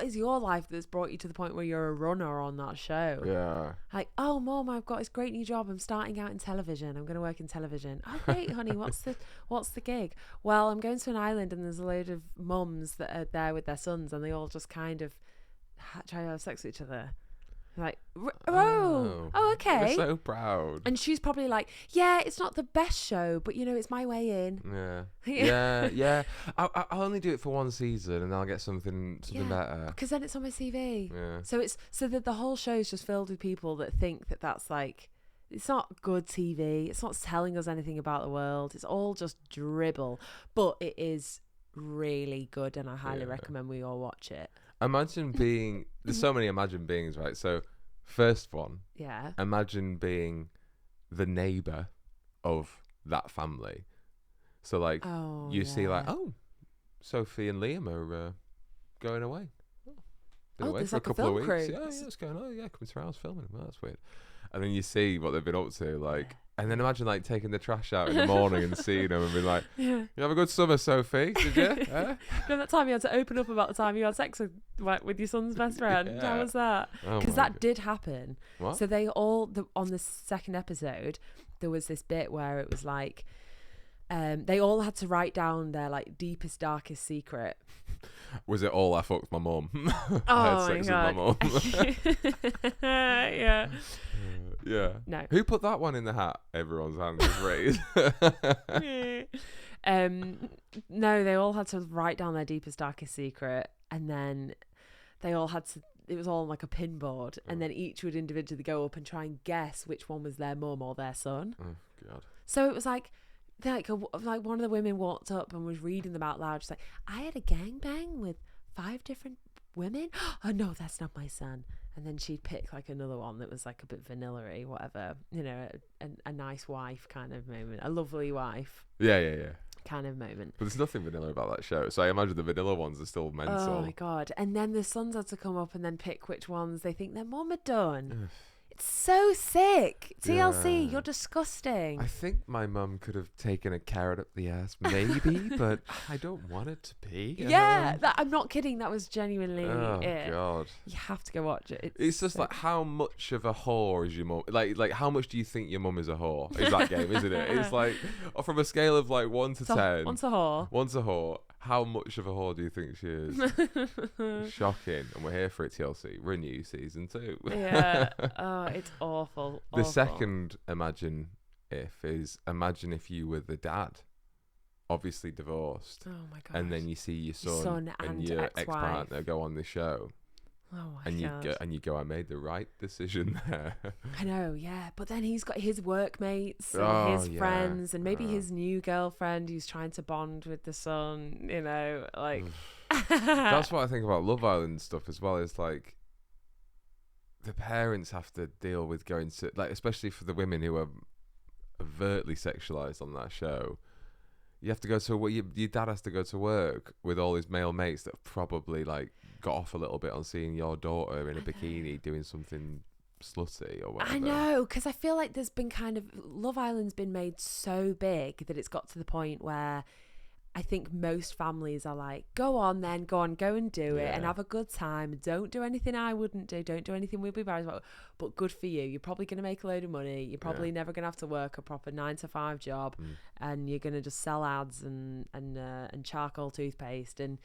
is your life that's brought you to the point where you're a runner on that show? Yeah. Like, oh, Mom, I've got this great new job. I'm starting out in television. I'm going to work in television. Oh, great, honey. What's the gig? Well, I'm going to an island and there's a load of mums that are there with their sons, and they all just kind of try to have sex with each other. Like, okay. They're so proud. And she's probably like, yeah, it's not the best show, but it's my way in. Yeah. I'll only do it for one season and then I'll get something better. Because then it's on my CV. Yeah. So that the whole show is just filled with people that think that that's like, it's not good TV. It's not telling us anything about the world. It's all just dribble. But it is really good, and I highly recommend we all watch it. Imagine being... There's so many imagine beings, right? So, first one. Yeah. Imagine being the neighbour of that family. So, like, you see, like, oh, Sophie and Liam are going away. Been away for a couple of weeks. Crew. Yeah, it's going, coming to our house filming. Well, that's weird. And then you see what they've been up to, like... And then imagine, like, taking the trash out in the morning and seeing them and being like, you have a good summer, Sophie, did you? Remember that time you had to open up about the time you had sex with your son's best friend? Yeah. How was that? Because that did happen. What? So they all, on the second episode, there was this bit where it was like, they all had to write down their, like, deepest, darkest secret. Was it all I fucked my mum? Oh, I had sex with my mum. Yeah. Yeah. No. Who put that one in the hat? Everyone's hand is raised. No, they all had to write down their deepest, darkest secret, and then they all had to. It was all on like a pin board, and then each would individually go up and try and guess which one was their mum or their son. Oh God. So it was like one of the women walked up and was reading them out loud. She's like, "I had a gangbang with 5 different women. Oh no, that's not my son." And then she'd pick like another one that was like a bit vanilla-y, whatever, a nice wife kind of moment, a lovely wife. Yeah. Kind of moment. But there's nothing vanilla about that show, so I imagine the vanilla ones are still mental. Oh my God. And then the sons had to come up and then pick which ones they think their mum had done. It's so sick. TLC, you're disgusting. I think my mum could have taken a carrot up the ass, maybe, but I don't want it to be. Yeah, I'm not kidding. That was genuinely it. God. You have to go watch it. It's just like, how much of a whore is your mum? Like how much do you think your mum is a whore? Is that game, isn't it? It's like, from a scale of like 1 to 10. One's a whore. One's a whore. How much of a whore do you think she is? Shocking. And we're here for it, TLC. Renew season 2. Yeah. Oh, it's awful. The second imagine if you were the dad, obviously divorced. Oh my God. And then you see your son and your ex-partner go on the show. Oh my God. And you go, I made the right decision there. I know, yeah. But then he's got his workmates and his friends and maybe his new girlfriend who's trying to bond with the son, like... That's what I think about Love Island stuff as well. It's like, the parents have to deal with going to... Like, especially for the women who are overtly sexualized on that show. You have to go to... Your dad has to go to work with all his male mates that have probably, like... got off a little bit on seeing your daughter in a bikini doing something slutty or whatever. I know, because I feel like there's been kind of Love Island's been made so big that it's got to the point where I think most families are like, go on, go and do it and have a good time. Don't do anything I wouldn't do. Don't do anything we'd be embarrassed about. But good for you. You're probably going to make a load of money. You're probably never going to have to work a proper 9-to-5 job, and you're going to just sell ads and charcoal toothpaste, and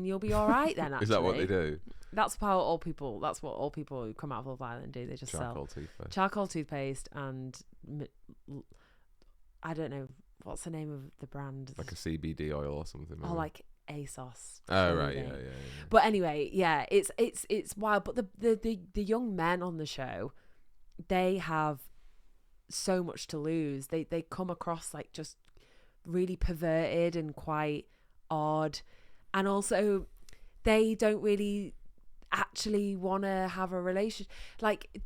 you'll be all right then. Actually, is that what they do? That's how all people. That's what all people who come out of Love Island do. They just Charcoal sell toothpaste. charcoal toothpaste and I don't know. What's the name of the brand? Like a CBD oil or something. Or maybe. like ASOS. Oh right, yeah. But anyway, it's wild. But the young men on the show, they have so much to lose. They come across like just really perverted and quite odd, and also they don't really actually want to have a relationship. Like,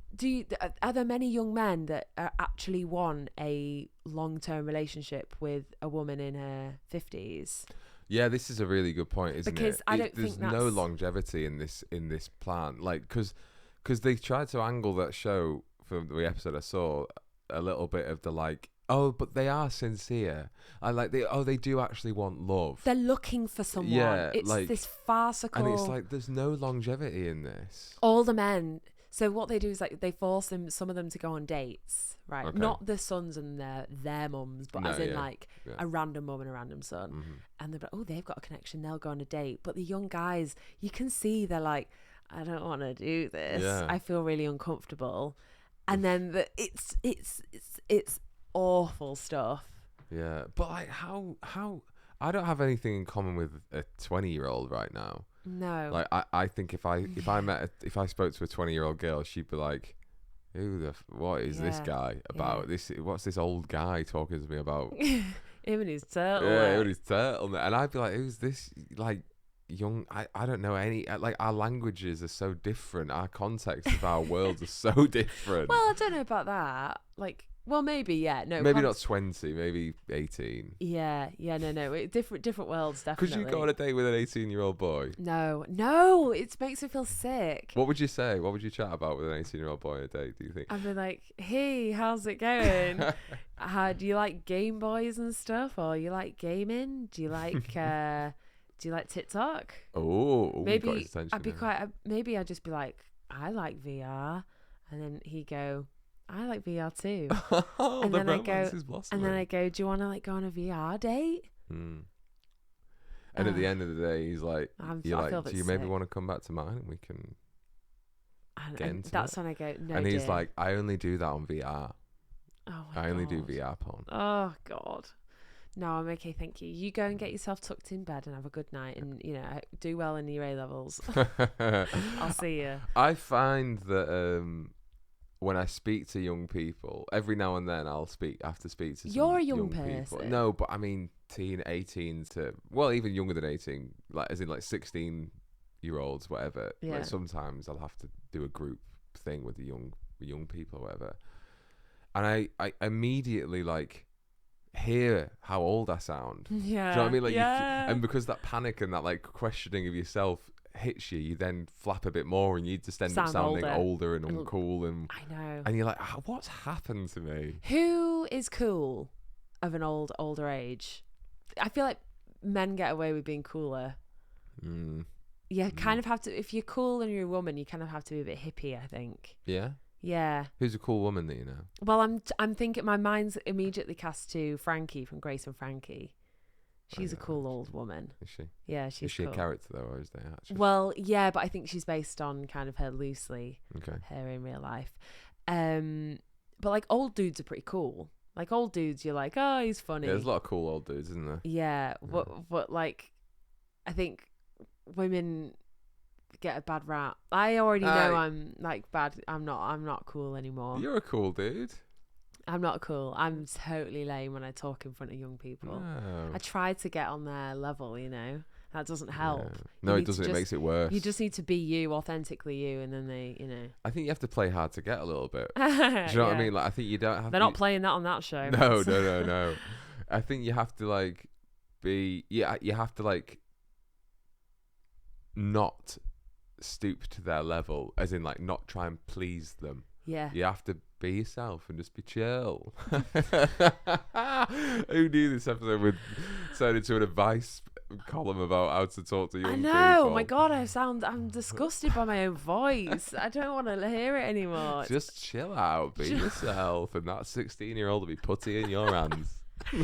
are there many young men that actually want a long-term relationship with a woman in her 50s? Yeah, this is a really good point, isn't because it? I don't There's think no longevity in this plan. Like, because they tried to angle that show from the episode I saw a little bit of the like, oh, but they are sincere. I like they do actually want love. They're looking for someone. Yeah, it's like, this farcical. and it's like there's no longevity in this. All the men. So what they do is like they force some of them to go on dates, right? Okay. Not the sons and their mums, but No, as in yeah, like yeah. a random mum and a random son. Mm-hmm. And they're like, oh, they've got a connection. They'll go on a date. But the young guys, you can see they're like, I don't want to do this. Yeah. I feel really uncomfortable. And then it's awful stuff. Yeah, but like how I don't have anything in common with a 20-year-old right now. No. Like I think if I spoke to a 20-year-old girl, she'd be like, what is this guy about? What's this old guy talking to me about? Him and his turtle. Yeah, him and his turtle. And I'd be like, who's this like young? I don't know any. Like, our languages are so different. Our context of our worlds are so different. Well, I don't know about that. Like, well, maybe, yeah. No, maybe not 20, maybe 18. Yeah, no. Different worlds, definitely. Could you go on a date with an 18-year-old boy? No, it makes me feel sick. What would you say? What would you chat about with an 18-year-old boy on a date, do you think? I'd be like, hey, how's it going? Do you like Game Boys and stuff? Or you like gaming? Do you like TikTok? Oh, maybe got his attention I'd be now. maybe I'd just be like, I like VR. And then he'd go, I like VR too. Oh, and the then I go, romance is blossoming. do you want to like go on a VR date? And at the end of the day, he's like, I feel a bit do you maybe sick. want to come back to mine and we can get And into that's it? when I go, no. And he's dear. like, I only do that on VR. Oh my I only do God. VR porn. Oh God. No, I'm okay, thank you. You go and get yourself tucked in bed and have a good night, and do well in your A levels. I'll see you. I find that when I speak to young people, every now and then I have to speak to some You're a young people. person. No, but I mean 18 to, well, even younger than 18, like as in like 16-year-olds, whatever. Yeah. Like sometimes I'll have to do a group thing with the young people or whatever. And I immediately like hear how old I sound. Yeah. Do you know what I mean? Like, yeah. and because that panic and that like questioning of yourself hits you then flap a bit more, and you just end up sounding older and uncool, and I know. And you're like, what's happened to me? Who is cool of an older age? I feel like men get away with being cooler. You kind of have to. If you're cool and you're a woman, you kind of have to be a bit hippie, I think. Yeah. Yeah. Who's a cool woman that you know? Well, I'm thinking my mind's immediately cast to Frankie from Grace and Frankie. She's a cool old woman. Is she? Yeah, she's Is she cool. a character though, or is they actually? Well, yeah, but I think she's based on kind of her loosely. Okay. Her in real life. But like old dudes are pretty cool. Like old dudes, you're like, oh, he's funny. Yeah, there's a lot of cool old dudes, isn't there? Yeah, but like, I think women get a bad rap. I already know I'm like bad. I'm not cool anymore. You're a cool dude. I'm not cool. I'm totally lame when I talk in front of young people. No. I try to get on their level, That doesn't help. Yeah. No, it doesn't. It makes it worse. You just need to be you, authentically you, and then they, I think you have to play hard to get a little bit. Do you know what I mean? Like, I think you don't have. They're not playing that on that show. No. I think you have to like be. Yeah, you have to like not stoop to their level, as in like not try and please them. Yeah. You have to be yourself and just be chill. Who knew this episode would turn into an advice column about how to talk to young people? I know. Oh my God, I'm disgusted by my own voice. I don't want to hear it anymore. Just chill out, be yourself, and that 16-year-old will be putty in your hands.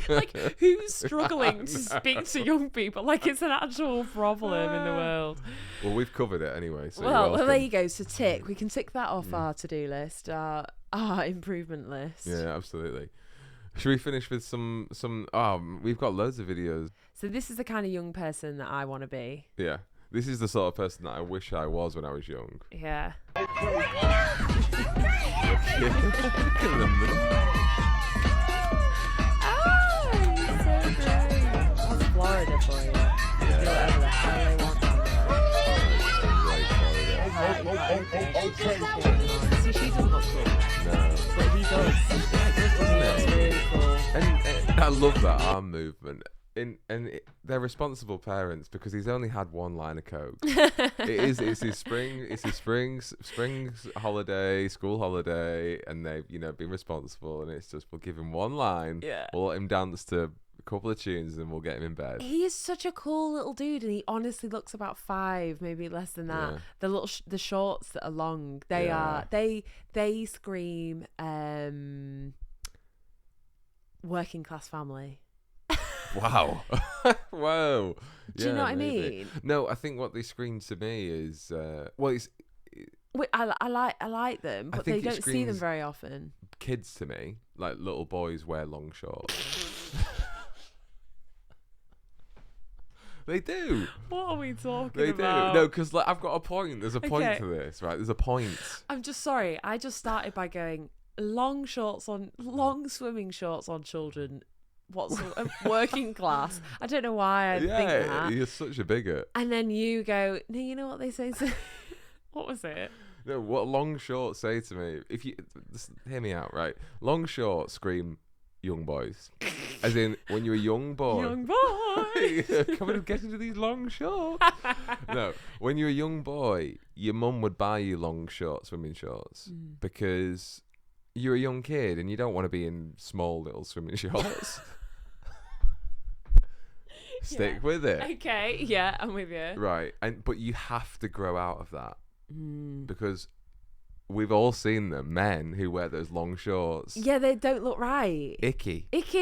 Like, who's struggling to speak to young people? Like, it's an actual problem in the world. Well, we've covered it anyway. So Well, there you go. So tick. We can tick that off our to-do list, our improvement list. Yeah, absolutely. Should we finish with some? We've got loads of videos. So this is the kind of young person that I want to be. Yeah, this is the sort of person that I wish I was when I was young. Yeah. That's Florida for you. Do whatever the hell they want down there. See, she doesn't look cool. No. But he does. That's really cool. And I love that arm movement. They're responsible parents because he's only had one line of coke. It's his spring holiday, school holiday, and they've been responsible. And it's just, we'll give him one line. Yeah. We'll let him dance to a couple of tunes, and we'll get him in bed. He is such a cool little dude, and he honestly looks about 5, maybe less than that. Yeah. The little the shorts that are long, they are they scream working class family. Wow. Whoa. Do you know what maybe. I mean? No, I think what they scream to me is it's Wait, I like them, I but think they it don't see them screams- very often. kids to me, like little boys wear long shorts. They do. What are we talking They about? do. No, because I've got a point. There's a point Okay. to this, right? There's a point. I'm just sorry. I just started by going long swimming shorts on children. What's working class? I don't know why I think Yeah, that. you're such a bigot. And then you go, no, you know what they say to what was it? No, what long shorts say to me? If you hear me out, right? Long shorts scream young boys, as in when you're a young boy. Young boy. Come and get into these long shorts. No, when you're a young boy, your mum would buy you long shorts, swimming shorts, because you're a young kid and you don't want to be in small little swimming shorts. Stick with it. Okay, yeah, I'm with you. Right, but you have to grow out of that because we've all seen them, men who wear those long shorts. Yeah, they don't look right. Icky. It's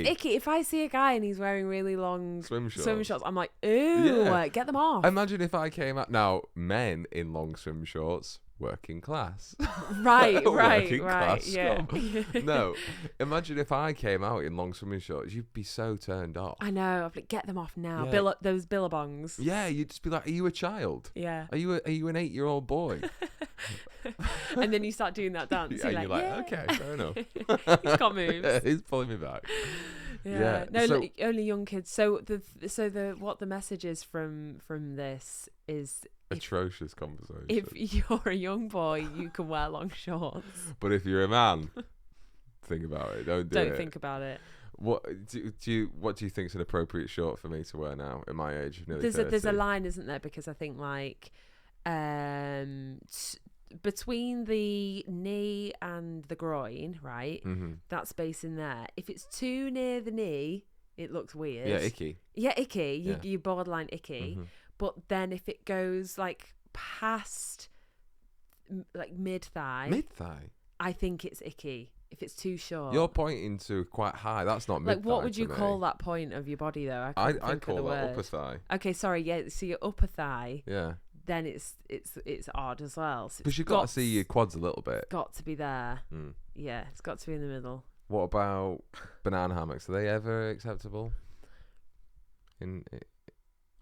icky. If I see a guy and he's wearing really long Swim shorts. I'm like, ooh, Yeah. get them off. Imagine if I came out now, men in long swim shorts, working class. Right, Working class yeah. scum. No, imagine if I came out in long swimming shorts, you'd be so turned off. I know. I'd be like, get them off now. Yeah. Those billabongs. Yeah, you'd just be like, "Are you a child? Yeah. Are you an 8-year-old boy?" And then you start doing that dance. And You're like, "Okay, fair enough." He's got moves. He's pulling me back. Yeah. No, so- only young kids. So what the message is from this is Atrocious conversation. if you're a young boy, you can wear long shorts. But if you're a man, think about it. Don't do it. Don't think about it. What do you think is an appropriate short for me to wear now at my age? Nearly There's a 30? line, isn't there? Because I think like between the knee and the groin, right? Mm-hmm. That space in there. If it's too near the knee, it looks weird. Yeah, icky. Yeah, icky. Yeah. You borderline icky. Mhm. But then if it goes like past like mid thigh, Mid thigh. I think it's icky. If it's too short. You're pointing to quite high. That's not mid like thigh. what would you to me. call that point of your body though? I'd think of call the that word. upper thigh. Okay, sorry. Yeah, so your upper thigh. Yeah, Then it's odd as well. So because you've got to see your quads a little bit. Got to be there. Mm. Yeah, it's got to be in the middle. What about banana hammocks? Are they ever acceptable?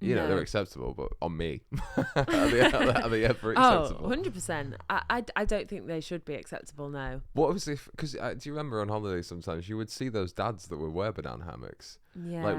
No. They're acceptable, but on me, are they ever acceptable? 100%. I don't think they should be acceptable now. What was if? Because do you remember on holiday sometimes you would see those dads that would wear banana hammocks? Yeah. Like,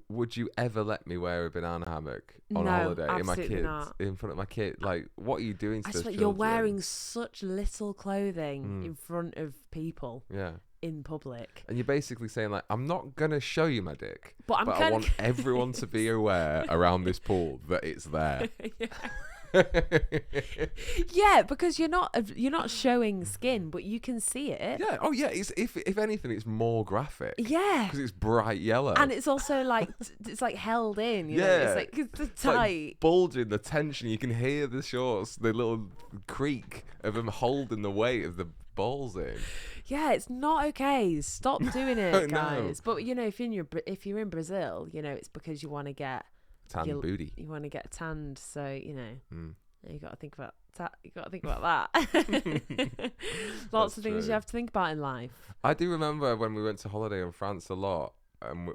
would you ever let me wear a banana hammock on No, holiday in my absolutely kids not. in front of my kid? Like, what are you doing to I those swear, children? you're wearing such little clothing Mm. in front of people Yeah. in public. And you're basically saying, like, I'm not going to show you my dick, But I'm I kinda want everyone to be aware around this pool that it's there. Yeah. Yeah, because you're not showing skin, but you can see it. Yeah. Oh, yeah. It's if anything, it's more graphic. Yeah. Because it's bright yellow. And it's also like it's like held in. You know? Yeah. It's like it's It's tight. like bulging, the tension. You can hear the shorts, the little creak of them holding the weight of the balls in. Yeah, it's not okay. Stop doing No. it, guys. But you know, if you're in Brazil, you know, it's because you want to get Tan booty. You want to get tanned, so you know. Mm. You got to think about that. Lots of things true. you have to think about in life. I do remember when we went to holiday in France a lot, and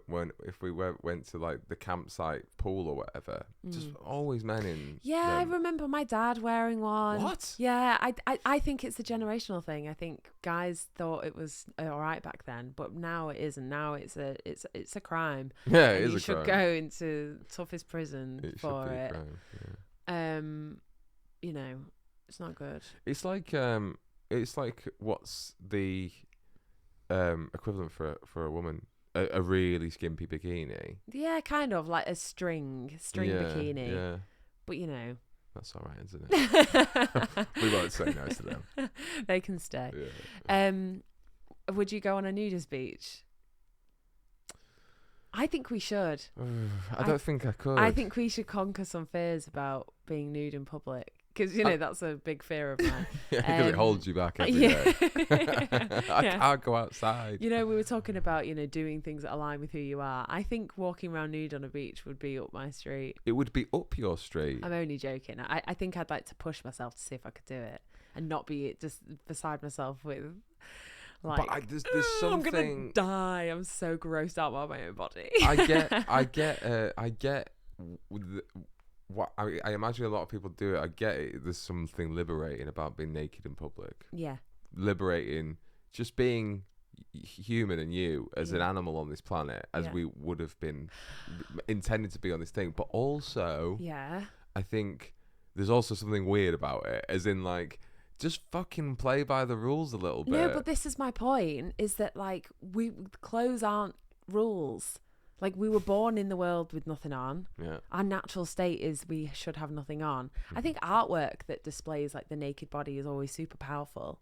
if we went to like the campsite pool or whatever, just always men in. Yeah, I them. remember my dad wearing one. What? Yeah, I think it's a generational thing. I think guys thought it was all right back then, but now it isn't. Now it's a crime. Yeah, And it is you a should crime. go into toughest prison It for should be a it. crime. Yeah. You know, it's not good. It's like what's the equivalent for a woman? A really skimpy bikini. Yeah, kind of like a string bikini. Yeah, But you know, that's all right, isn't it? We won't say no to them. they can stay. Yeah. Would you go on a nudist beach? I think we should. I don't think I could. I think we should conquer some fears about being nude in public. Because, you know, that's a big fear of mine. Yeah, because it holds you back every day. I can't go outside. You know, we were talking about, you know, doing things that align with who you are. I think walking around nude on a beach would be up my street. It would be up your street. I'm only joking. I think I'd like to push myself to see if I could do it and not be just beside myself with, like, but there's something. I'm going to die. I'm so grossed out by my own body. I get what I imagine a lot of people do it. I get it. There's something liberating about being naked in public. Yeah. Liberating, just being human and you as an animal on this planet, as we would have been intended to be on this thing. But also, I think there's also something weird about it, as in like, just fucking play by the rules a little bit. No, but this is my point, is that like clothes aren't rules. Like, we were born in the world with nothing on. Yeah. Our natural state is we should have nothing on. I think artwork that displays like the naked body is always super powerful.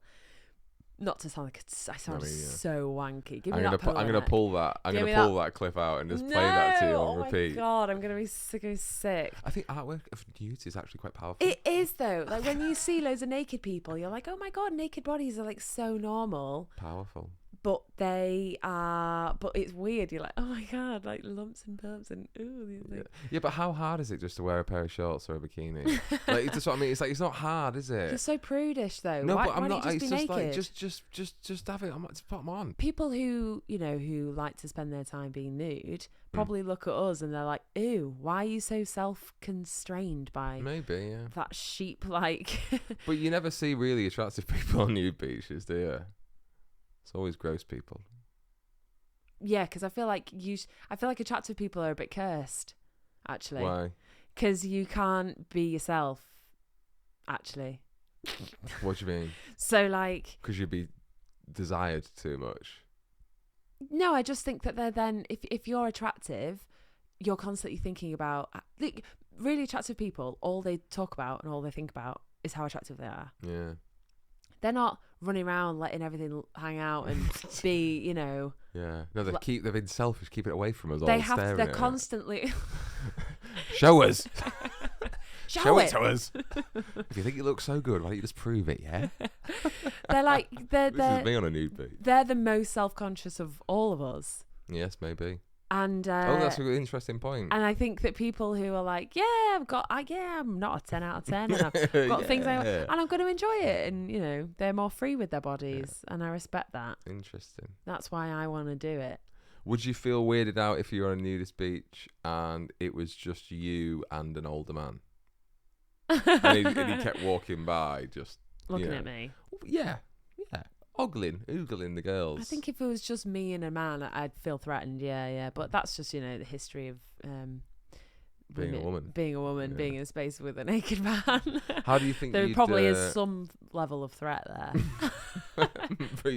Not to sound like I sound so wanky. Give me that. I'm gonna pull that. I'm gonna pull that clip out and just play that to you on repeat. Oh my god, I'm gonna be sick. I think artwork of nudes is actually quite powerful. It is though. Like when you see loads of naked people, you're like, oh my god, naked bodies are like so normal. Powerful. But they are. But it's weird. You're like, oh my god, like lumps and bumps and ooh. Yeah, but how hard is it just to wear a pair of shorts or a bikini? Like, that's what I mean. It's like, it's not hard, is it? You're so prudish though. No, why, but I'm why not. Don't you It's just be just naked? like just have it. Just put them on. People who who like to spend their time being nude probably look at us and they're like, ew, why are you so self-constrained by Maybe, yeah. that sheep like? But you never see really attractive people on nude beaches, do you? It's always gross people. Yeah, because I feel like attractive people are a bit cursed, actually. Why? Because you can't be yourself, actually. What do you mean? So like, Because you'd be desired too much. no, I just think that they're then if you're attractive, you're constantly thinking about like, really attractive people. All they talk about and all they think about is how attractive they are. Yeah. They're not running around letting everything hang out and be, Yeah. No, they've been selfish, keep it away from us. They all have. staring They're at it. constantly. Show us. Show it to us. If you think you look so good, why don't you just prove it? Yeah. They're like This is me on a nude beat. they're the most self-conscious of all of us. Yes, maybe. And Oh, that's an interesting point. And I think that people who are like, I'm not a 10 out of 10, and I've got things and I'm going to enjoy it, and they're more free with their bodies, and I respect that. Interesting. That's why I want to do it. Would you feel weirded out if you were on a nudist beach and it was just you and an older man, and he kept walking by, just Looking at me? Yeah, oogling the girls. I think if it was just me and a man, I'd feel threatened. Yeah. But that's just the history of being a woman, being in a space with a naked man. How do you think there probably is some level of threat there?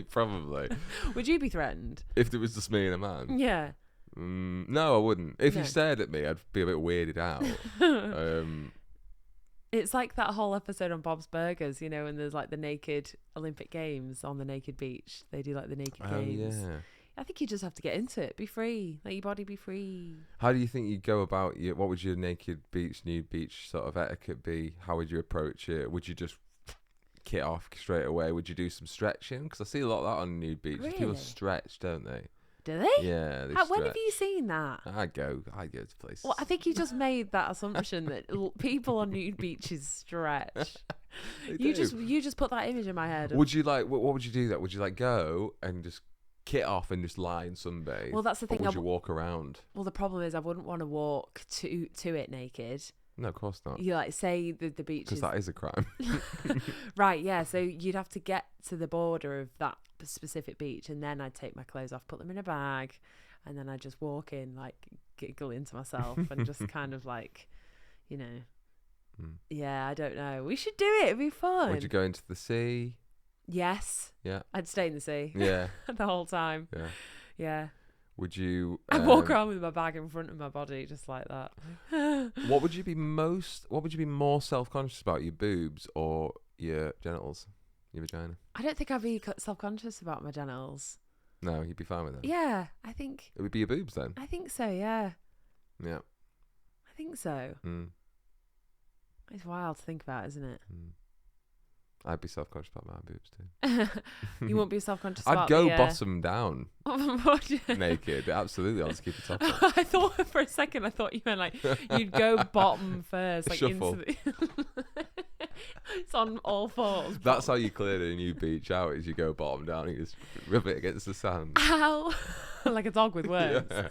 Probably. Would you be threatened if there was just me and a man? Yeah. No, I wouldn't. If he stared at me, I'd be a bit weirded out. It's like that whole episode on Bob's Burgers, you know, and there's like the naked Olympic Games on the naked beach. They do like the naked games. Yeah. I think you just have to get into it. Be free. Let your body be free. How do you think you go about what would your naked beach, nude beach sort of etiquette be? How would you approach it? Would you just kit off straight away? Would you do some stretching? Because I see a lot of that on nude beaches. Really? People stretch, don't they? Do they? Yeah, they When have stretch. you seen that? I go to places. Well, I think you just made that assumption that people on nude beaches stretch. They do. You just put that image in my head. Would you like? What would you do? That would you like go and just kit off and just lie and sunbathe? Well, that's the thing. Or would you walk around? Well, the problem is I wouldn't want to walk to it naked. No, of course not. You like say the beach Because is that is a crime. right. Yeah, so you'd have to get to the border of that specific beach, and then I'd take my clothes off, put them in a bag, and then I'd just walk in, like giggling to myself, and just kind of like, you know, yeah, I don't know. We should do it. It'd be fun. Would you go into the sea? Yes. Yeah. I'd stay in the sea. Yeah. The whole time. Yeah. Yeah. Would you? I'd walk around with my bag in front of my body, just like that. What would you be more self-conscious about, your boobs or your genitals, your vagina? I don't think I'd be self-conscious about my genitals. No, you'd be fine with that. Yeah, I think. It would be your boobs then. I think so. Yeah. Yeah. I think so. It's wild to think about, isn't it? I'd be self-conscious about my boobs too. You won't be self-conscious I'd about go the, bottom down, naked. Absolutely, I'll just keep the top on. I thought for a second, I thought you meant like you'd go bottom first, like Shuffle. into the it's on all fours. That's how you clear a new beach out, is you go bottom down and you just rub it against the sand. How like a dog with worms. Yeah.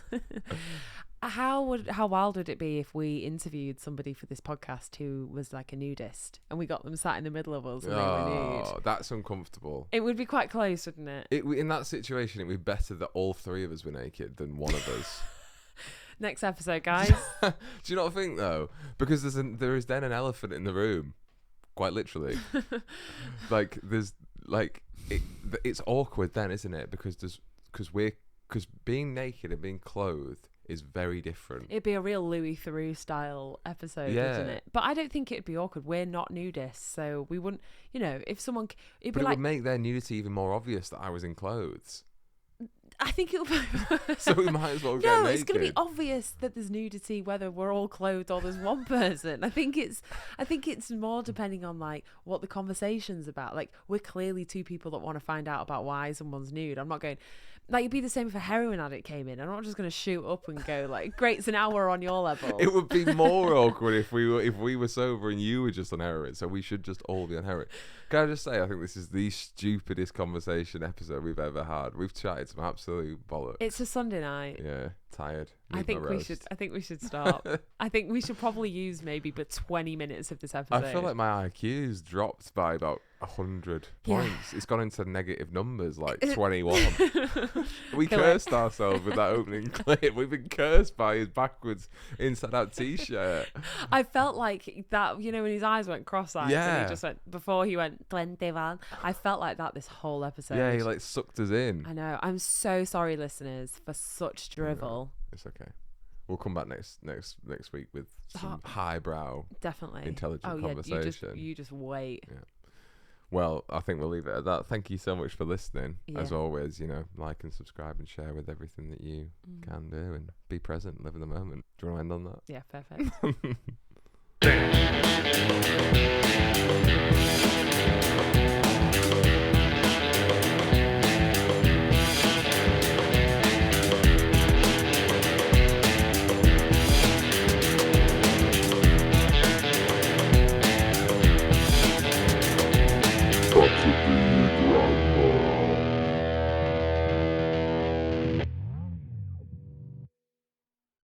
How wild would it be if we interviewed somebody for this podcast who was like a nudist, and we got them sat in the middle of us and they were nude? Oh, that's uncomfortable. It would be quite close, wouldn't it? In that situation, it would be better that all three of us were naked than one of us. Next episode, guys. Do you not think though? Because there is then an elephant in the room, quite literally. Like there's like it's awkward then, isn't it? Because being naked and being clothed is very different. It'd be a real Louis Theroux style episode, Yeah. wouldn't it? But I don't think it'd be awkward. We're not nudists, so we wouldn't. You know, if someone, it'd But be it like. would make their nudity even more obvious that I was in clothes. I think it'll be. So we might as well get No, naked. it's going to be obvious that there's nudity whether we're all clothed or there's one person. I think it's more depending on like what the conversation's about. Like we're clearly two people that want to find out about why someone's nude. I'm not going. Like it'd be the same if a heroin addict came in. I'm not just going to shoot up and go like, "Great, so now we're on your level." It would be more awkward if we were sober and you were just on heroin. So we should just all be on heroin. Can I just say, I think this is the stupidest conversation episode we've ever had. We've chatted some absolute bollocks. It's a Sunday night. Yeah, tired. I Need think my we roast. should. I think we should stop. I think we should probably use maybe but 20 minutes of this episode. I feel like my IQ's dropped by about 100 Yeah. points. It's gone into negative numbers, like 21. We Feel cursed ourselves with that opening clip. We've been cursed by his backwards inside-out T-shirt. I felt like that, you know, when his eyes went cross-eyed and Yeah. he just went, before he went 21, I felt like that this whole episode. Yeah, he like sucked us in. I know. I'm so sorry, listeners, for such drivel. It's okay. We'll come back next week with some highbrow, Definitely. intelligent Yeah, conversation. you just wait. Yeah. Well, I think we'll leave it at that. Thank you so much for listening. As Yeah. always, you know, like and subscribe and share with everything that you can do, and be present, live in the moment. Do you want to end on that? Yeah, perfect.